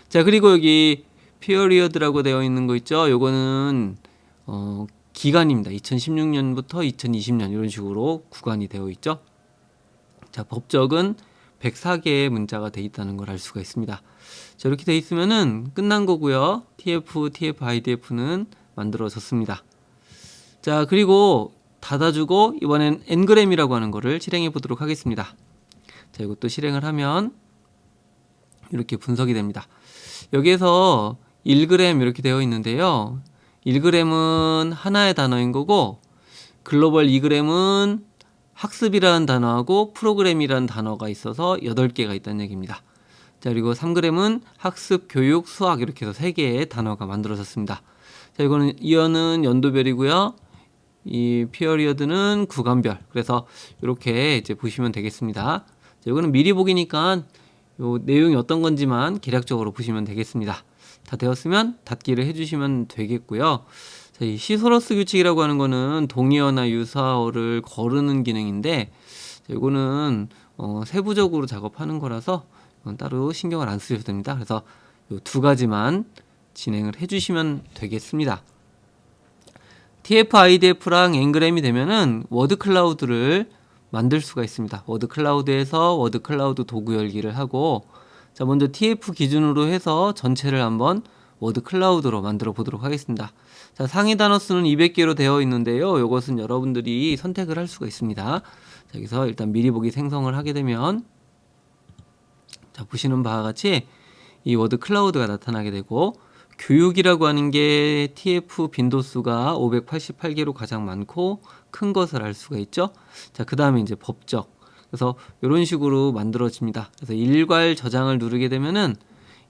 자, 그리고 여기 피어리어드라고 되어 있는 거 있죠. 요거는 기간입니다. 2016년부터 2020년 이런 식으로 구간이 되어 있죠. 자, 법적은 104개의 문자가 돼 있다는 걸 알 수가 있습니다. 자, 이렇게 돼 있으면은 끝난 거고요. TF IDF는 만들어졌습니다. 자, 그리고 닫아주고 이번엔 엔그램이라고 하는 거를 실행해 보도록 하겠습니다. 자, 이것도 실행을 하면 이렇게 분석이 됩니다. 여기에서 1g 이렇게 되어 있는데요. 1g은 하나의 단어인 거고 글로벌 2g은 학습이라는 단어하고 프로그램이라는 단어가 있어서 8개가 있다는 얘기입니다. 자, 그리고 3g은 학습, 교육, 수학 이렇게 해서 3개의 단어가 만들어졌습니다. 자, 이거는 연도별이고요. 이 피어리어드는 구간별. 그래서 이렇게 이제 보시면 되겠습니다. 자, 이거는 미리 보기니까 요 내용이 어떤 건지만 개략적으로 보시면 되겠습니다. 다 되었으면 닫기를 해주시면 되겠고요. 자, 이 시소러스 규칙이라고 하는 거는 동의어나 유사어를 거르는 기능인데, 자, 이거는 세부적으로 작업하는 거라서 따로 신경을 안 쓰셔도 됩니다. 그래서 이 2가지만 진행을 해주시면 되겠습니다. TF, IDF랑 N그램이 되면은 워드 클라우드를 만들 수가 있습니다. 워드 클라우드에서 워드 클라우드 도구 열기를 하고, 자, 먼저 TF 기준으로 해서 전체를 한번 워드 클라우드로 만들어 보도록 하겠습니다. 자, 상위 단어 수는 200개로 되어 있는데요. 이것은 여러분들이 선택을 할 수가 있습니다. 자, 여기서 일단 미리 보기 생성을 하게 되면, 자, 보시는 바와 같이 이 워드 클라우드가 나타나게 되고, 교육이라고 하는 게 TF 빈도수가 588개로 가장 많고 큰 것을 알 수가 있죠. 자, 그 다음에 이제 법적. 그래서 이런 식으로 만들어집니다. 그래서 일괄 저장을 누르게 되면은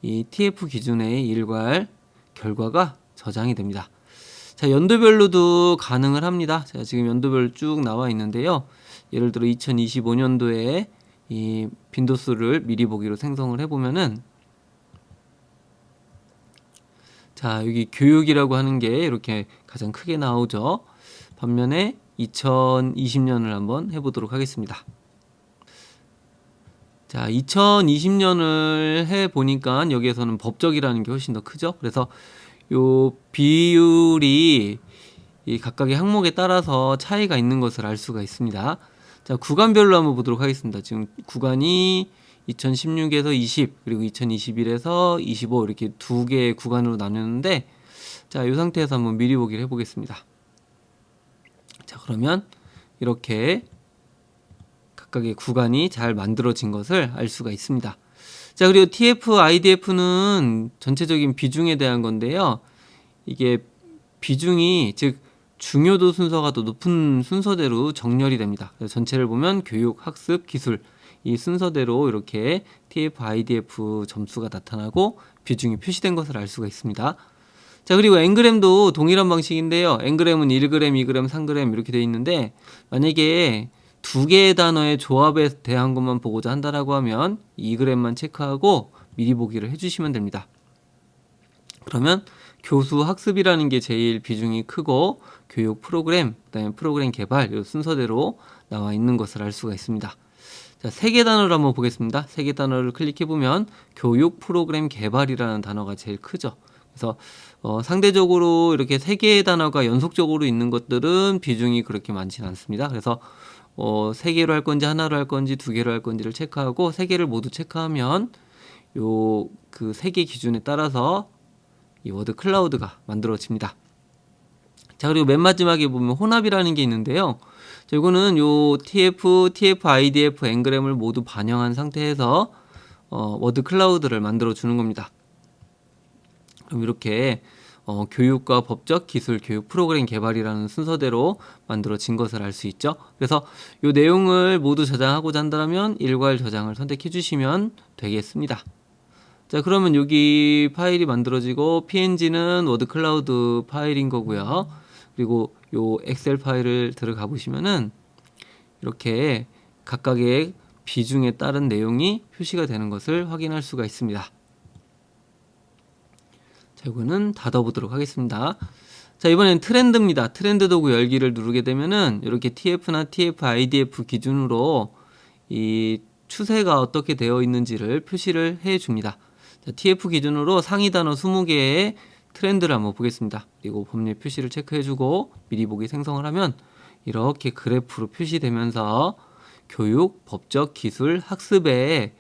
이 TF 기준의 일괄 결과가 저장이 됩니다. 자, 연도별로도 가능을 합니다. 자, 지금 연도별 쭉 나와 있는데요. 예를 들어 2025년도에 이 빈도수를 미리 보기로 생성을 해보면은, 자, 여기 교육이라고 하는 게 이렇게 가장 크게 나오죠. 반면에 2020년을 한번 해보도록 하겠습니다. 자, 2020년을 해보니까 여기에서는 법적이라는 게 훨씬 더 크죠. 그래서 요 비율이 이 각각의 항목에 따라서 차이가 있는 것을 알 수가 있습니다. 자, 구간별로 한번 보도록 하겠습니다. 지금 구간이 2016에서 20, 그리고 2021에서 25 이렇게 2개의 구간으로 나누는데, 자, 이 상태에서 한번 미리 보기를 해보겠습니다. 자, 그러면 이렇게 각각의 구간이 잘 만들어진 것을 알 수가 있습니다. 자, 그리고 TF, IDF는 전체적인 비중에 대한 건데요. 이게 비중이, 즉 중요도 순서가 더 높은 순서대로 정렬이 됩니다. 그래서 전체를 보면 교육, 학습, 기술 이 순서대로 이렇게 TF, IDF 점수가 나타나고 비중이 표시된 것을 알 수가 있습니다. 자, 그리고 N그램도 동일한 방식인데요. N그램은 1g, 2g, 3g 이렇게 되어 있는데, 만약에 2개의 단어의 조합에 대한 것만 보고자 한다라고 하면 2g만 체크하고 미리 보기를 해주시면 됩니다. 그러면 교수 학습이라는 게 제일 비중이 크고, 교육 프로그램, 그다음에 프로그램 개발 이 순서대로 나와 있는 것을 알 수가 있습니다. 자, 3개 단어를 한번 보겠습니다. 3개 단어를 클릭해보면 교육 프로그램 개발이라는 단어가 제일 크죠. 그래서 상대적으로 이렇게 3개의 단어가 연속적으로 있는 것들은 비중이 그렇게 많지는 않습니다. 그래서 3개로 할 건지 하나로 할 건지 2개로 할 건지를 체크하고 3개를 모두 체크하면 요 그 3개 기준에 따라서 이 워드 클라우드가 만들어집니다. 자, 그리고 맨 마지막에 보면 혼합이라는 게 있는데요. 자, 이거는 요 TF, IDF, N그램을 모두 반영한 상태에서 워드 클라우드를 만들어 주는 겁니다. 그럼 이렇게 교육과 법적, 기술, 교육 프로그램 개발이라는 순서대로 만들어진 것을 알 수 있죠. 그래서 이 내용을 모두 저장하고자 한다면 일괄 저장을 선택해 주시면 되겠습니다. 자, 그러면 여기 파일이 만들어지고 PNG는 워드 클라우드 파일인 거고요. 그리고 요 엑셀 파일을 들어가 보시면은 이렇게 각각의 비중에 따른 내용이 표시가 되는 것을 확인할 수가 있습니다. 자, 이거는 닫아보도록 하겠습니다. 자, 이번엔 트렌드입니다. 트렌드 도구 열기를 누르게 되면은 이렇게 TF나 TF, IDF 기준으로 이 추세가 어떻게 되어 있는지를 표시를 해 줍니다. 자, TF 기준으로 상위 단어 20개의 트렌드를 한번 보겠습니다. 그리고 법률 표시를 체크해주고 미리 보기 생성을 하면 이렇게 그래프로 표시되면서 교육, 법적, 기술, 학습의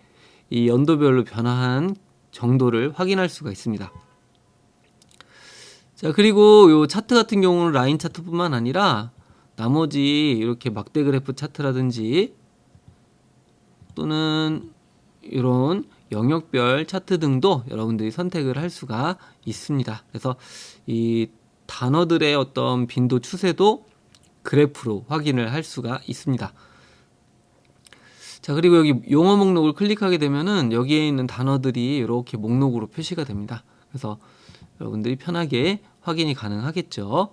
이 연도별로 변화한 정도를 확인할 수가 있습니다. 자, 그리고 요 차트 같은 경우는 라인 차트뿐만 아니라 나머지 이렇게 막대 그래프 차트라든지 또는 이런 영역별 차트 등도 여러분들이 선택을 할 수가 있습니다. 그래서 이 단어들의 어떤 빈도 추세도 그래프로 확인을 할 수가 있습니다. 자, 그리고 여기 용어 목록을 클릭하게 되면은 여기에 있는 단어들이 이렇게 목록으로 표시가 됩니다. 그래서 여러분들이 편하게 확인이 가능하겠죠.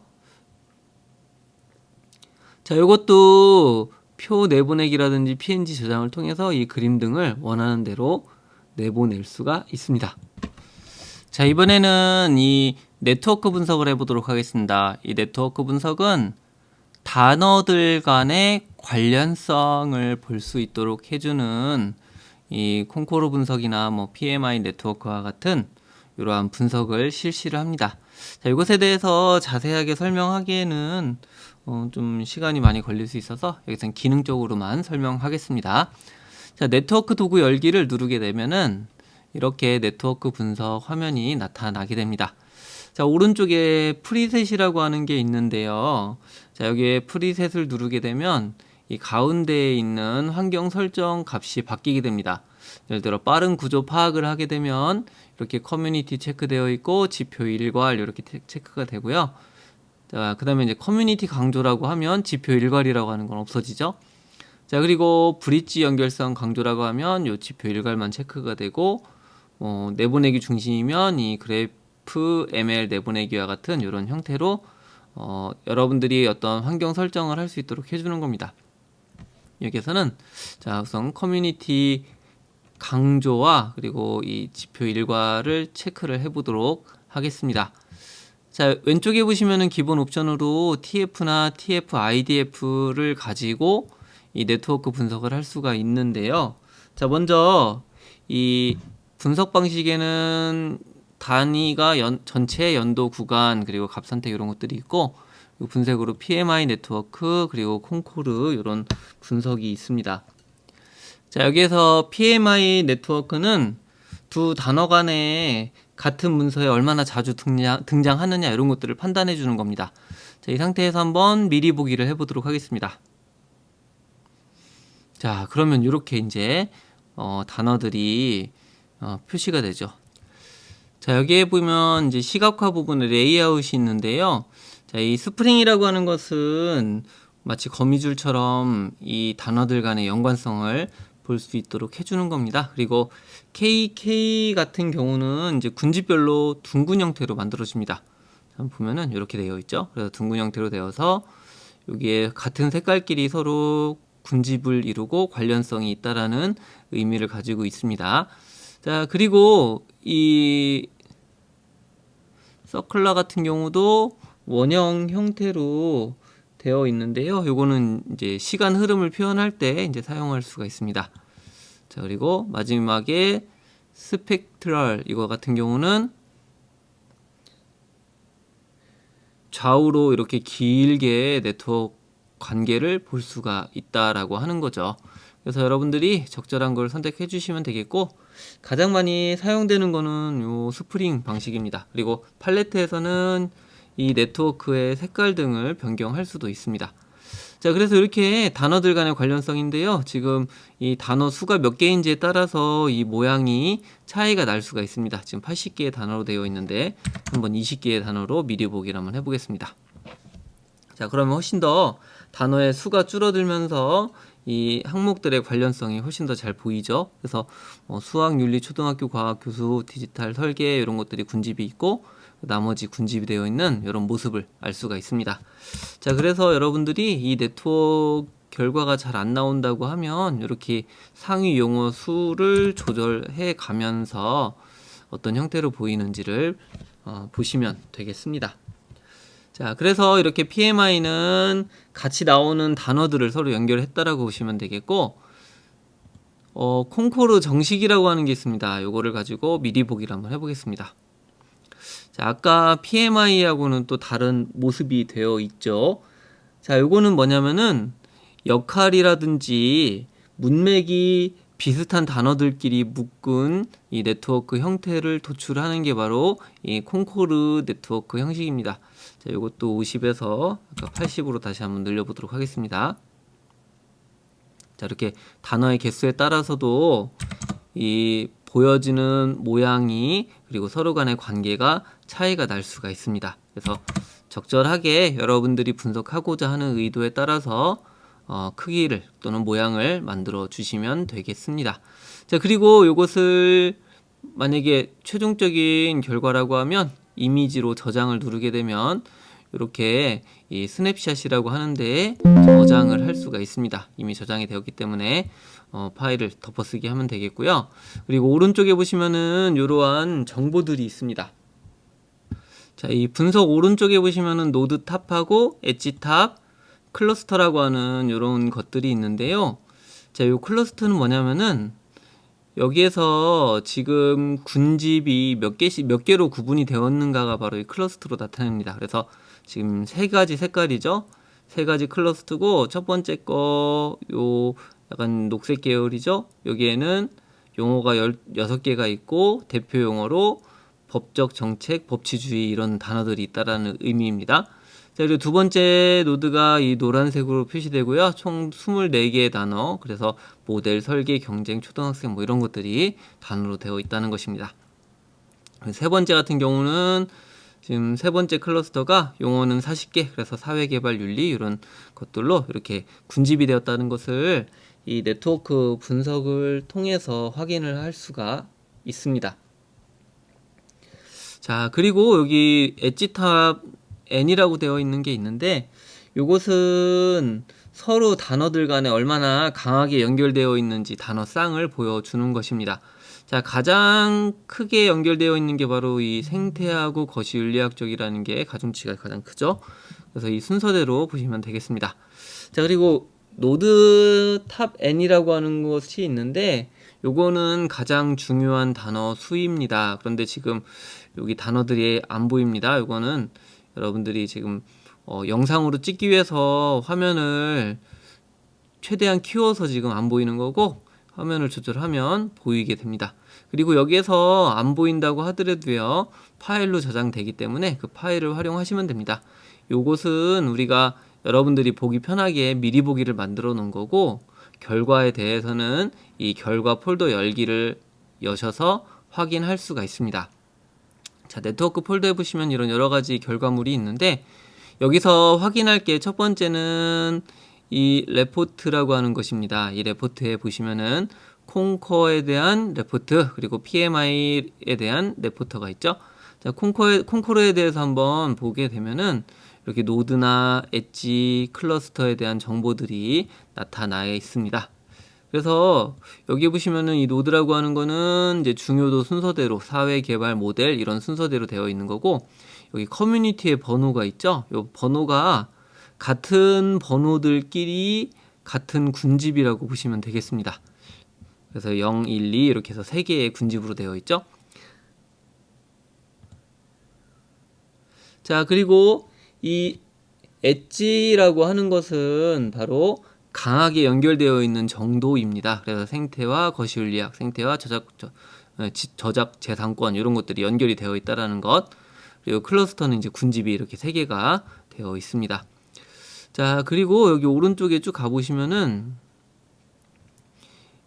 자, 이것도 표 내보내기라든지 PNG 저장을 통해서 이 그림 등을 원하는 대로 내보낼 수가 있습니다. 자, 이번에는 이 네트워크 분석을 해보도록 하겠습니다. 이 네트워크 분석은 단어들 간의 관련성을 볼 수 있도록 해주는 이 콩코르 분석이나 뭐 PMI 네트워크와 같은 이러한 분석을 실시를 합니다. 자, 이것에 대해서 자세하게 설명하기에는 좀 시간이 많이 걸릴 수 있어서 여기서는 기능적으로만 설명하겠습니다. 자, 네트워크 도구 열기를 누르게 되면은 이렇게 네트워크 분석 화면이 나타나게 됩니다. 자, 오른쪽에 프리셋이라고 하는 게 있는데요. 자, 여기에 프리셋을 누르게 되면 이 가운데에 있는 환경 설정 값이 바뀌게 됩니다. 예를 들어 빠른 구조 파악을 하게 되면 이렇게 커뮤니티 체크되어 있고 지표 일괄 이렇게 체크가 되고요. 자, 그 다음에 이제 커뮤니티 강조라고 하면 지표 일괄이라고 하는 건 없어지죠. 자, 그리고 브릿지 연결성 강조라고 하면 요 지표 일괄만 체크가 되고 내보내기 중심이면 이 그래프 ML 내보내기와 같은 이런 형태로 여러분들이 어떤 환경 설정을 할 수 있도록 해주는 겁니다. 여기에서는 자, 우선 커뮤니티 강조와 그리고 이 지표 일괄을 체크를 해보도록 하겠습니다. 자, 왼쪽에 보시면은 기본 옵션으로 TF나 TF IDF를 가지고 이 네트워크 분석을 할 수가 있는데요. 자, 먼저 이 분석 방식에는 단위가 전체 연도 구간 그리고 값 선택 이런 것들이 있고 분색으로 PMI 네트워크 그리고 콩코르 이런 분석이 있습니다. 자, 여기에서 PMI 네트워크는 두 단어 간에 같은 문서에 얼마나 자주 등장하느냐 이런 것들을 판단해 주는 겁니다. 자, 이 상태에서 한번 미리 보기를 해보도록 하겠습니다. 자, 그러면 이렇게 이제 단어들이 표시가 되죠. 자, 여기에 보면 이제 시각화 부분에 레이아웃이 있는데요. 자, 이 스프링이라고 하는 것은 마치 거미줄처럼 이 단어들 간의 연관성을 볼 수 있도록 해주는 겁니다. 그리고 KK 같은 경우는 이제 군집별로 둥근 형태로 만들어집니다. 보면은 이렇게 되어 있죠. 그래서 둥근 형태로 되어서 여기에 같은 색깔끼리 서로 군집을 이루고 관련성이 있다라는 의미를 가지고 있습니다. 자, 그리고 이 서클러 같은 경우도 원형 형태로 되어 있는데요. 요거는 이제 시간 흐름을 표현할 때 이제 사용할 수가 있습니다. 자, 그리고 마지막에 스펙트럴 이거 같은 경우는 좌우로 이렇게 길게 네트워크 관계를 볼 수가 있다라고 하는 거죠. 그래서 여러분들이 적절한 걸 선택해 주시면 되겠고, 가장 많이 사용되는 거는 요 스프링 방식입니다. 그리고 팔레트에서는 이 네트워크의 색깔 등을 변경할 수도 있습니다. 자, 그래서 이렇게 단어들 간의 관련성인데요. 지금 이 단어 수가 몇 개인지에 따라서 이 모양이 차이가 날 수가 있습니다. 지금 80개의 단어로 되어 있는데 한번 20개의 단어로 미리 보기를 한번 해보겠습니다. 자, 그러면 훨씬 더 단어의 수가 줄어들면서 이 항목들의 관련성이 훨씬 더 잘 보이죠. 그래서 수학, 윤리, 초등학교 과학, 교수, 디지털, 설계 이런 것들이 군집이 있고 나머지 군집이 되어 있는 이런 모습을 알 수가 있습니다. 자, 그래서 여러분들이 이 네트워크 결과가 잘 안 나온다고 하면 이렇게 상위 용어 수를 조절해 가면서 어떤 형태로 보이는지를 보시면 되겠습니다. 자, 그래서 이렇게 PMI는 같이 나오는 단어들을 서로 연결했다라고 보시면 되겠고, 콩코르 정식이라고 하는 게 있습니다. 요거를 가지고 미리 보기를 한번 해보겠습니다. 자, 아까 PMI하고는 또 다른 모습이 되어 있죠. 자, 요거는 뭐냐면은 역할이라든지 문맥이 비슷한 단어들끼리 묶은 이 네트워크 형태를 도출하는 게 바로 이 콩코르 네트워크 형식입니다. 자, 요것도 50에서 아까 80으로 다시 한번 늘려보도록 하겠습니다. 자, 이렇게 단어의 개수에 따라서도 이 보여지는 모양이 그리고 서로 간의 관계가 차이가 날 수가 있습니다. 그래서 적절하게 여러분들이 분석하고자 하는 의도에 따라서 크기를 또는 모양을 만들어 주시면 되겠습니다. 자, 그리고 이것을 만약에 최종적인 결과라고 하면 이미지로 저장을 누르게 되면 이렇게 이 스냅샷이라고 하는데 저장을 할 수가 있습니다. 이미 저장이 되었기 때문에 파일을 덮어쓰기 하면 되겠고요. 그리고 오른쪽에 보시면은 이러한 정보들이 있습니다. 자, 이 분석 오른쪽에 보시면은 노드 탑하고 엣지 탑, 클러스터라고 하는 이런 것들이 있는데요. 자, 이 클러스터는 뭐냐면은 여기에서 지금 군집이 몇 개로 구분이 되었는가가 바로 이 클러스터로 나타납니다. 그래서 지금 세 가지 색깔이죠. 세 가지 클러스터고 첫 번째 거 요 약간 녹색 계열이죠. 여기에는 용어가 16개가 있고 대표 용어로 법적 정책, 법치주의 이런 단어들이 있다라는 의미입니다. 자, 그리고 두 번째 노드가 이 노란색으로 표시되고요. 총 24개의 단어, 그래서 모델, 설계, 경쟁, 초등학생 뭐 이런 것들이 단어로 되어 있다는 것입니다. 세 번째 같은 경우는 지금 세 번째 클러스터가 용어는 40개, 그래서 사회개발 윤리 이런 것들로 이렇게 군집이 되었다는 것을 이 네트워크 분석을 통해서 확인을 할 수가 있습니다. 자, 그리고 여기 엣지탑 N이라고 되어 있는 게 있는데 이것은 서로 단어들 간에 얼마나 강하게 연결되어 있는지 단어 쌍을 보여주는 것입니다. 자, 가장 크게 연결되어 있는 게 바로 이 생태하고 거시윤리학적이라는 게 가중치가 가장 크죠. 그래서 이 순서대로 보시면 되겠습니다. 자, 그리고 노드 탑 N이라고 하는 것이 있는데 요거는 가장 중요한 단어 수입니다. 그런데 지금 여기 단어들이 안 보입니다. 요거는 여러분들이 지금 영상으로 찍기 위해서 화면을 최대한 키워서 지금 안 보이는 거고 화면을 조절하면 보이게 됩니다. 그리고 여기에서 안 보인다고 하더라도요, 파일로 저장되기 때문에 그 파일을 활용하시면 됩니다. 요것은 우리가 여러분들이 보기 편하게 미리 보기를 만들어 놓은 거고, 결과에 대해서는 이 결과 폴더 열기를 여셔서 확인할 수가 있습니다. 자, 네트워크 폴더에 보시면 이런 여러 가지 결과물이 있는데 여기서 확인할 게 첫 번째는 이 레포트라고 하는 것입니다. 이 레포트에 보시면은 콩커에 대한 레포트, 그리고 PMI에 대한 레포터가 있죠. 자, 콩코르에 대해서 한번 보게 되면은 이렇게 노드나 엣지, 클러스터에 대한 정보들이 나타나 있습니다. 그래서 여기 보시면은 이 노드라고 하는 거는 이제 중요도 순서대로 사회 개발 모델 이런 순서대로 되어 있는 거고, 여기 커뮤니티의 번호가 있죠. 이 번호가 같은 번호들끼리 같은 군집이라고 보시면 되겠습니다. 그래서 0, 1, 2 이렇게 해서 3개의 군집으로 되어 있죠. 자, 그리고 이 엣지라고 하는 것은 바로 강하게 연결되어 있는 정도입니다. 그래서 생태와 거시윤리학, 생태와 저작 재산권 이런 것들이 연결이 되어 있다라는 것. 그리고 클러스터는 이제 군집이 이렇게 3개가 되어 있습니다. 자, 그리고 여기 오른쪽에 쭉 가보시면은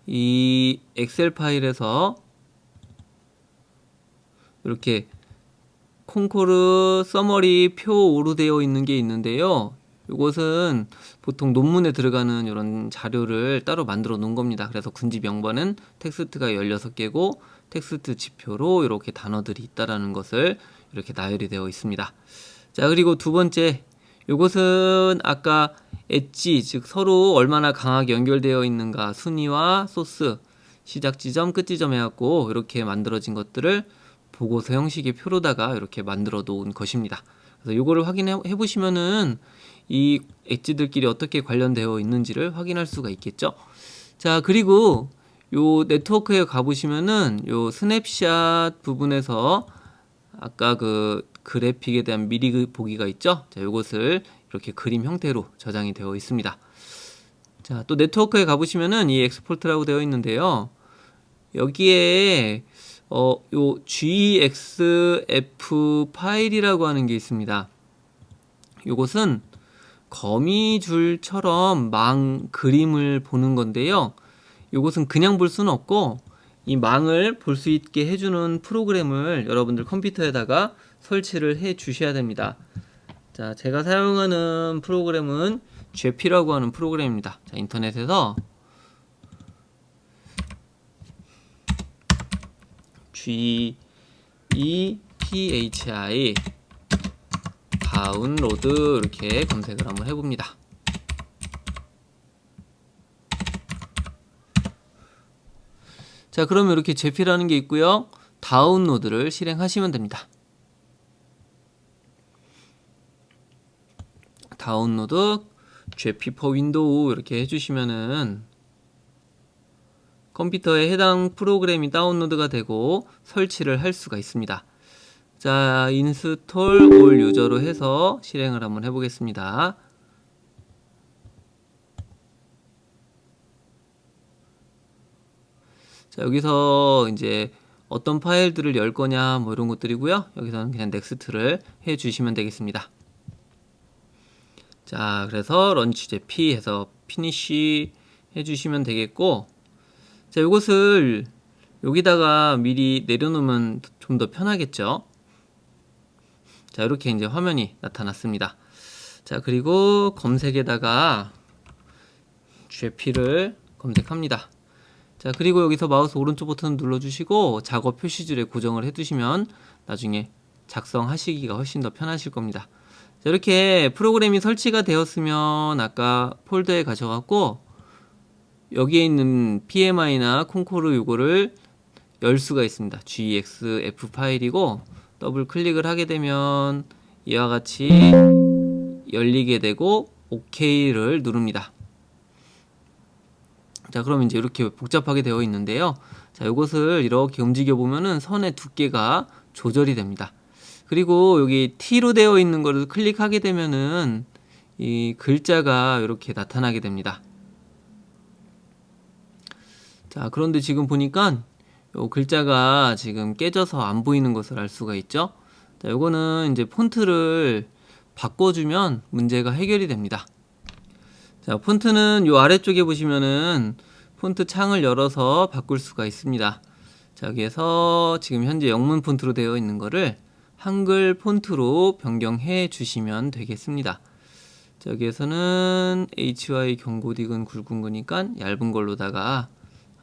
이 엑셀 파일에서 이렇게 콩코르 서머리 표로 되어 있는 게 있는데요. 이것은 보통 논문에 들어가는 이런 자료를 따로 만들어 놓은 겁니다. 그래서 군집 0번은 텍스트가 16개고 텍스트 지표로 이렇게 단어들이 있다라는 것을 이렇게 나열이 되어 있습니다. 자, 그리고 두 번째, 이것은 아까 엣지, 즉 서로 얼마나 강하게 연결되어 있는가 순위와 소스, 시작 지점, 끝 지점 해갖고 이렇게 만들어진 것들을 보고서 형식의 표로다가 이렇게 만들어 놓은 것입니다. 그래서 이거를 확인해 보시면은 이 엣지들끼리 어떻게 관련되어 있는지를 확인할 수가 있겠죠. 자, 그리고 요 네트워크에 가보시면은 요 스냅샷 부분에서 아까 그 그래픽에 대한 미리 보기가 있죠. 자, 요것을 이렇게 그림 형태로 저장이 되어 있습니다. 자, 또 네트워크에 가보시면은 이 엑스포트라고 되어 있는데요. 여기에 요 GXF 파일이라고 하는 게 있습니다. 요것은 거미줄처럼 망 그림을 보는 건데요. 요것은 그냥 볼 수는 없고 이 망을 볼 수 있게 해주는 프로그램을 여러분들 컴퓨터에다가 설치를 해 주셔야 됩니다. 자, 제가 사용하는 프로그램은 GP라고 하는 프로그램입니다. 자, 인터넷에서 GEPHI 다운로드 이렇게 검색을 한번 해봅니다. 자, 그러면 이렇게 GP라는 게 있고요. 다운로드를 실행하시면 됩니다. 다운로드 GP for 윈도우 이렇게 해주시면은 컴퓨터에 해당 프로그램이 다운로드가 되고 설치를 할 수가 있습니다. 자, 인스톨 올 유저로 해서 실행을 한번 해보겠습니다. 자, 여기서 이제 어떤 파일들을 열 거냐 뭐 이런 것들이고요. 여기서는 그냥 넥스트를 해 주시면 되겠습니다. 자, 그래서 런치 제피 해서 피니쉬 해 주시면 되겠고, 자, 이것을 여기다가 미리 내려놓으면 좀 더 편하겠죠. 자, 이렇게 이제 화면이 나타났습니다. 자, 그리고 검색에다가 GP를 검색합니다. 자, 그리고 여기서 마우스 오른쪽 버튼 눌러주시고 작업 표시줄에 고정을 해두시면 나중에 작성하시기가 훨씬 더 편하실 겁니다. 자, 이렇게 프로그램이 설치가 되었으면 아까 폴더에 가셔갖고 여기에 있는 PMI나 콩코르 요거를 열 수가 있습니다. GEXF 파일이고 더블 클릭을 하게 되면 이와 같이 열리게 되고 OK를 누릅니다. 자, 그럼 이제 이렇게 복잡하게 되어 있는데요. 자, 이것을 이렇게 움직여 보면은 선의 두께가 조절이 됩니다. 그리고 여기 T로 되어 있는 것을 클릭하게 되면은 이 글자가 이렇게 나타나게 됩니다. 자, 그런데 지금 보니까 요 글자가 지금 깨져서 안 보이는 것을 알 수가 있죠. 자, 요거는 이제 폰트를 바꿔주면 문제가 해결이 됩니다. 자, 폰트는 요 아래쪽에 보시면은 폰트 창을 열어서 바꿀 수가 있습니다. 자, 여기에서 지금 현재 영문 폰트로 되어 있는 거를 한글 폰트로 변경해 주시면 되겠습니다. 자, 여기에서는 HY 경고딕은 굵은 거니까 얇은 걸로다가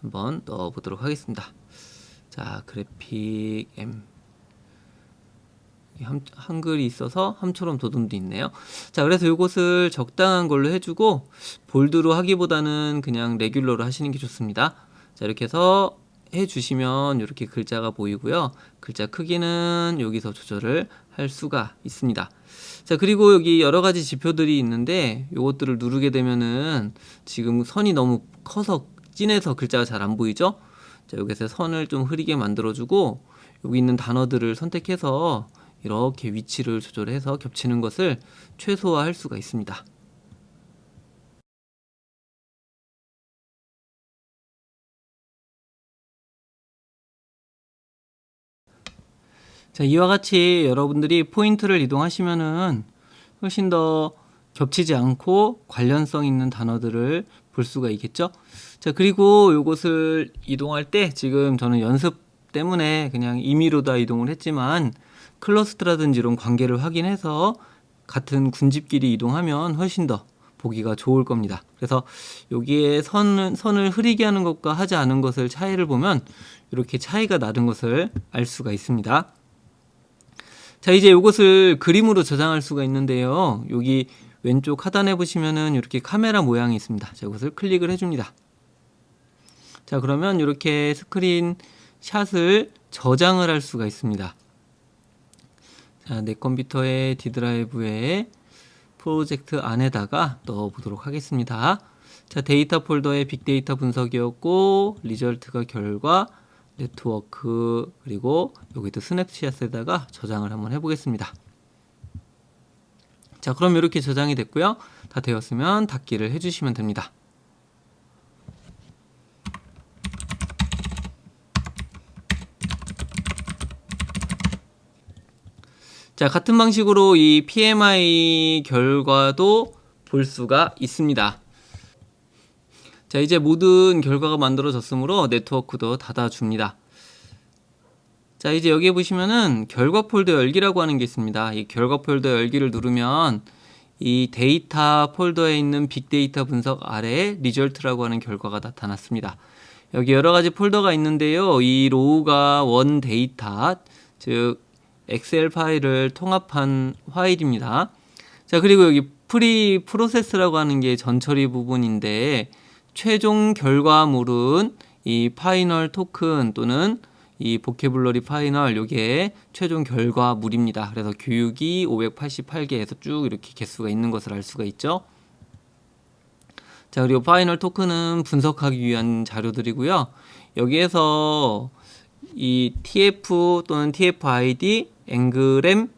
한번 넣어 보도록 하겠습니다. 자, 그래픽 M 한글이 있어서 함처럼 도둠도 있네요. 자, 그래서 이것을 적당한 걸로 해주고 볼드로 하기보다는 그냥 레귤러로 하시는 게 좋습니다. 자, 이렇게 해서 해주시면 이렇게 글자가 보이고요. 글자 크기는 여기서 조절을 할 수가 있습니다. 자, 그리고 여기 여러 가지 지표들이 있는데 이것들을 누르게 되면은 지금 선이 너무 커서 진해서 글자가 잘 안 보이죠? 자, 여기서 선을 좀 흐리게 만들어주고 여기 있는 단어들을 선택해서 이렇게 위치를 조절해서 겹치는 것을 최소화할 수가 있습니다. 자, 이와 같이 여러분들이 포인트를 이동하시면은 훨씬 더 겹치지 않고 관련성 있는 단어들을 볼 수가 있겠죠. 자, 그리고 이것을 이동할 때 지금 저는 연습 때문에 그냥 임의로 이동을 했지만 클러스트라든지 이런 관계를 확인해서 같은 군집끼리 이동하면 훨씬 더 보기가 좋을 겁니다. 그래서 여기에 선을 흐리게 하는 것과 하지 않은 것을 차이를 보면 이렇게 차이가 나는 것을 알 수가 있습니다. 자, 이제 이것을 그림으로 저장할 수가 있는데요. 여기 왼쪽 하단에 보시면은 이렇게 카메라 모양이 있습니다. 자, 이것을 클릭을 해줍니다. 자, 그러면 이렇게 스크린 샷을 저장을 할 수가 있습니다. 자, 내 컴퓨터의 D 드라이브에 프로젝트 안에다가 넣어 보도록 하겠습니다. 자, 데이터 폴더에 빅데이터 분석이었고 리절트가 결과, 네트워크, 그리고 여기도 스냅샷에다가 저장을 한번 해보겠습니다. 자, 그럼 이렇게 저장이 됐고요. 다 되었으면 닫기를 해주시면 됩니다. 자, 같은 방식으로 이 PMI 결과도 볼 수가 있습니다. 자, 이제 모든 결과가 만들어졌으므로 네트워크도 닫아줍니다. 자, 이제 여기에 보시면은 결과 폴더 열기라고 하는 게 있습니다. 이 결과 폴더 열기를 누르면 이 데이터 폴더에 있는 빅데이터 분석 아래에 리절트라고 하는 결과가 나타났습니다. 여기 여러 가지 폴더가 있는데요. 이 로우가 원 데이터, 즉 엑셀 파일을 통합한 파일입니다. 자, 그리고 여기 프리 프로세스라고 하는 게 전처리 부분인데, 최종 결과물은 이 파이널 토큰 또는 이 보케블러리 파이널, 요게 최종 결과물입니다. 그래서 교육이 588개에서 쭉 이렇게 개수가 있는 것을 알 수가 있죠. 자, 그리고 파이널 토큰은 분석하기 위한 자료들이고요. 여기에서 이 TF 또는 TF-ID, 앵그램,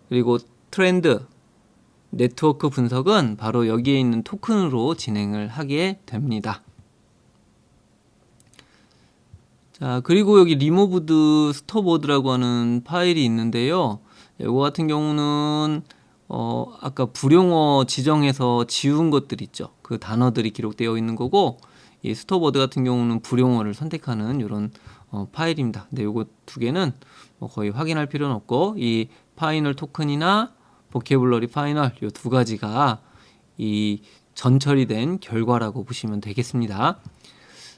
그리고 트렌드, 네트워크 분석은 바로 여기에 있는 토큰으로 진행을 하게 됩니다. 자, 그리고 여기 리모브드 스토보드라고 하는 파일이 있는데요. 이거 같은 경우는 아까 불용어 지정해서 지운 것들 있죠. 그 단어들이 기록되어 있는 거고, 이 스토보드 같은 경우는 불용어를 선택하는 이런 파일입니다. 근데 요거 두 개는 거의 확인할 필요는 없고, 이 파이널 토큰이나 보케블러리 파이널, 요 두 가지가 이 전처리된 결과라고 보시면 되겠습니다.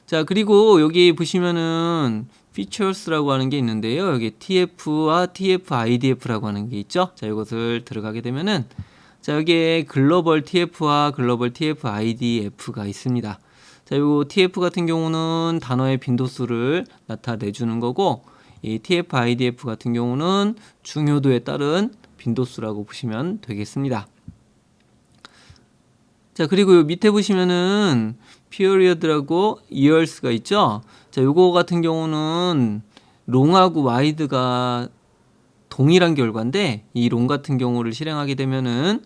자, 그리고 여기 보시면은 features라고 하는 게 있는데요. 여기 TF와 TF-IDF라고 하는 게 있죠. 자, 이것을 들어가게 되면은, 자, 여기에 글로벌 TF와 글로벌 TF-IDF가 있습니다. 자, 요 TF 같은 경우는 단어의 빈도수를 나타내주는 거고, 이 TF-IDF 같은 경우는 중요도에 따른 빈도수라고 보시면 되겠습니다. 자, 그리고 요 밑에 보시면은 period라고 years가 있죠. 자, 요거 같은 경우는 롱하고 와이드가 동일한 결과인데, 이 롱 같은 경우를 실행하게 되면은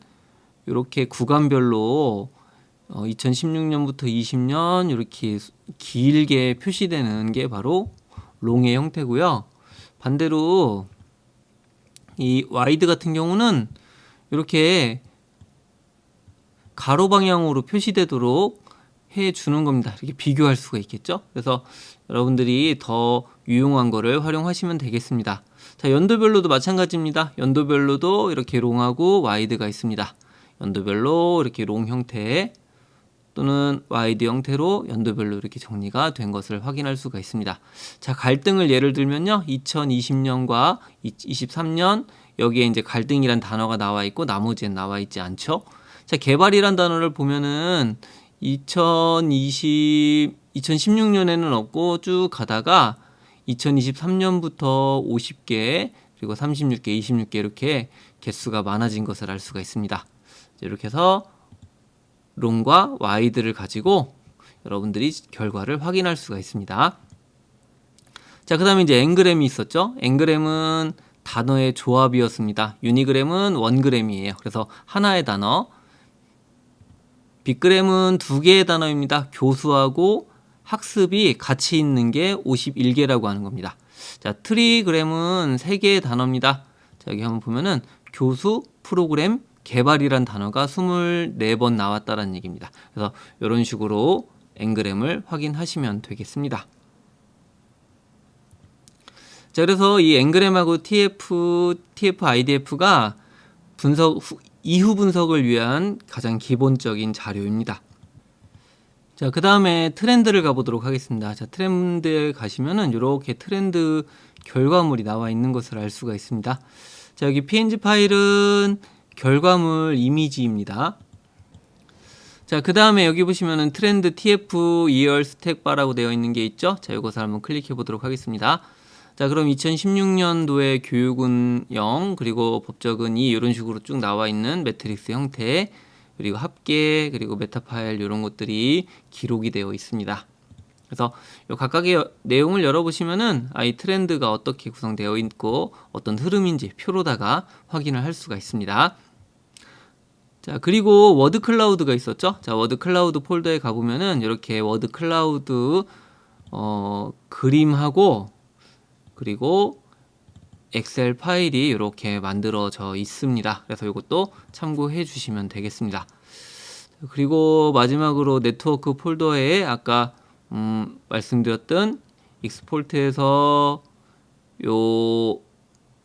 이렇게 구간별로 2016년부터 20년 이렇게 길게 표시되는 게 바로 롱의 형태고요. 반대로 이 와이드 같은 경우는 이렇게 가로 방향으로 표시되도록 해주는 겁니다. 이렇게 비교할 수가 있겠죠. 그래서 여러분들이 더 유용한 거를 활용하시면 되겠습니다. 자, 연도별로도 마찬가지입니다. 연도별로도 이렇게 롱하고 와이드가 있습니다. 연도별로 이렇게 롱 형태 또는 와이드 형태로 연도별로 이렇게 정리가 된 것을 확인할 수가 있습니다. 자, 갈등을 예를 들면요. 2020년과 23년, 여기에 이제 갈등이란 단어가 나와 있고 나머지엔 나와 있지 않죠. 자, 개발이란 단어를 보면은 2016년에는 없고 쭉 가다가 2023년부터 50개, 그리고 36개, 26개 이렇게 개수가 많아진 것을 알 수가 있습니다. 이렇게 해서 롱과 와이드를 가지고 여러분들이 결과를 확인할 수가 있습니다. 자, 그 다음에 이제 앵그램이 있었죠. 앵그램은 단어의 조합이었습니다. 유니그램은 원그램이에요. 그래서 하나의 단어. 빅그램은 두 개의 단어입니다. 교수하고 학습이 같이 있는 게 51개라고 하는 겁니다. 자, 트리그램은 세 개의 단어입니다. 자, 여기 한번 보면은 교수, 프로그램, 개발이란 단어가 24번 나왔다는 얘기입니다. 그래서 이런 식으로 앵그램을 확인하시면 되겠습니다. 자, 그래서 이 앵그램하고 TF-IDF가 이후 분석을 위한 가장 기본적인 자료입니다. 자, 그 다음에 트렌드를 가보도록 하겠습니다. 자, 트렌드에 가시면은 이렇게 트렌드 결과물이 나와 있는 것을 알 수가 있습니다. 자, 여기 png 파일은 결과물 이미지입니다. 자, 그 다음에 여기 보시면은 트렌드 TF 2열 스택 바라고 되어 있는 게 있죠. 자, 이것을 한번 클릭해 보도록 하겠습니다. 자, 그럼 2016년도에 교육은 0, 그리고 법적은 2, 이런 식으로 쭉 나와 있는 매트릭스 형태, 그리고 합계, 그리고 메타 파일 이런 것들이 기록이 되어 있습니다. 그래서 요 각각의 내용을 열어보시면은 이 트렌드가 어떻게 구성되어 있고 어떤 흐름인지 표로다가 확인을 할 수가 있습니다. 자, 그리고 워드 클라우드가 있었죠. 자, 워드 클라우드 폴더에 가보면은 이렇게 워드 클라우드 그림하고 그리고 엑셀 파일이 이렇게 만들어져 있습니다. 그래서 이것도 참고해 주시면 되겠습니다. 그리고 마지막으로 네트워크 폴더에 아까 말씀드렸던 익스포트에서 요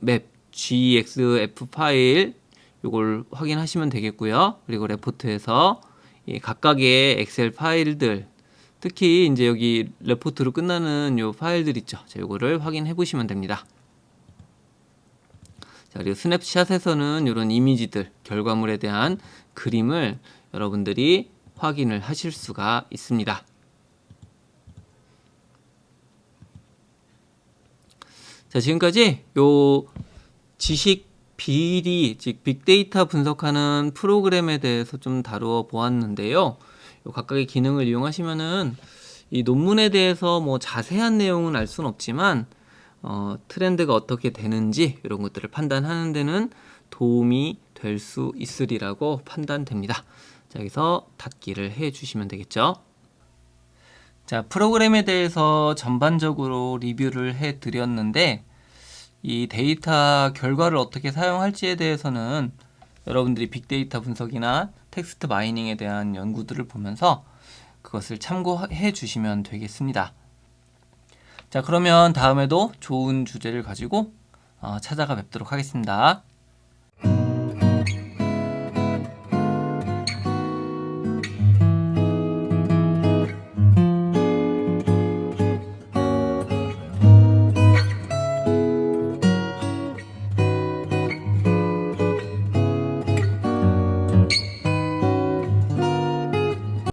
맵 GXF 파일 요걸 확인하시면 되겠고요. 그리고 레포트에서 이 각각의 엑셀 파일들, 특히 이제 여기 레포트로 끝나는 요 파일들 있죠. 자, 요거를 확인해 보시면 됩니다. 자, 그리고 스냅샷에서는 이런 이미지들, 결과물에 대한 그림을 여러분들이 확인을 하실 수가 있습니다. 자, 지금까지 요 지식 비리, 즉 빅데이터 분석하는 프로그램에 대해서 좀 다루어 보았는데요. 요 각각의 기능을 이용하시면은 이 논문에 대해서 뭐 자세한 내용은 알 수는 없지만 트렌드가 어떻게 되는지 이런 것들을 판단하는 데는 도움이 될 수 있으리라고 판단됩니다. 자, 여기서 닫기를 해 주시면 되겠죠. 자, 프로그램에 대해서 전반적으로 리뷰를 해 드렸는데 이 데이터 결과를 어떻게 사용할지에 대해서는 여러분들이 빅데이터 분석이나 텍스트 마이닝에 대한 연구들을 보면서 그것을 참고해 주시면 되겠습니다. 자, 그러면 다음에도 좋은 주제를 가지고 찾아가 뵙도록 하겠습니다.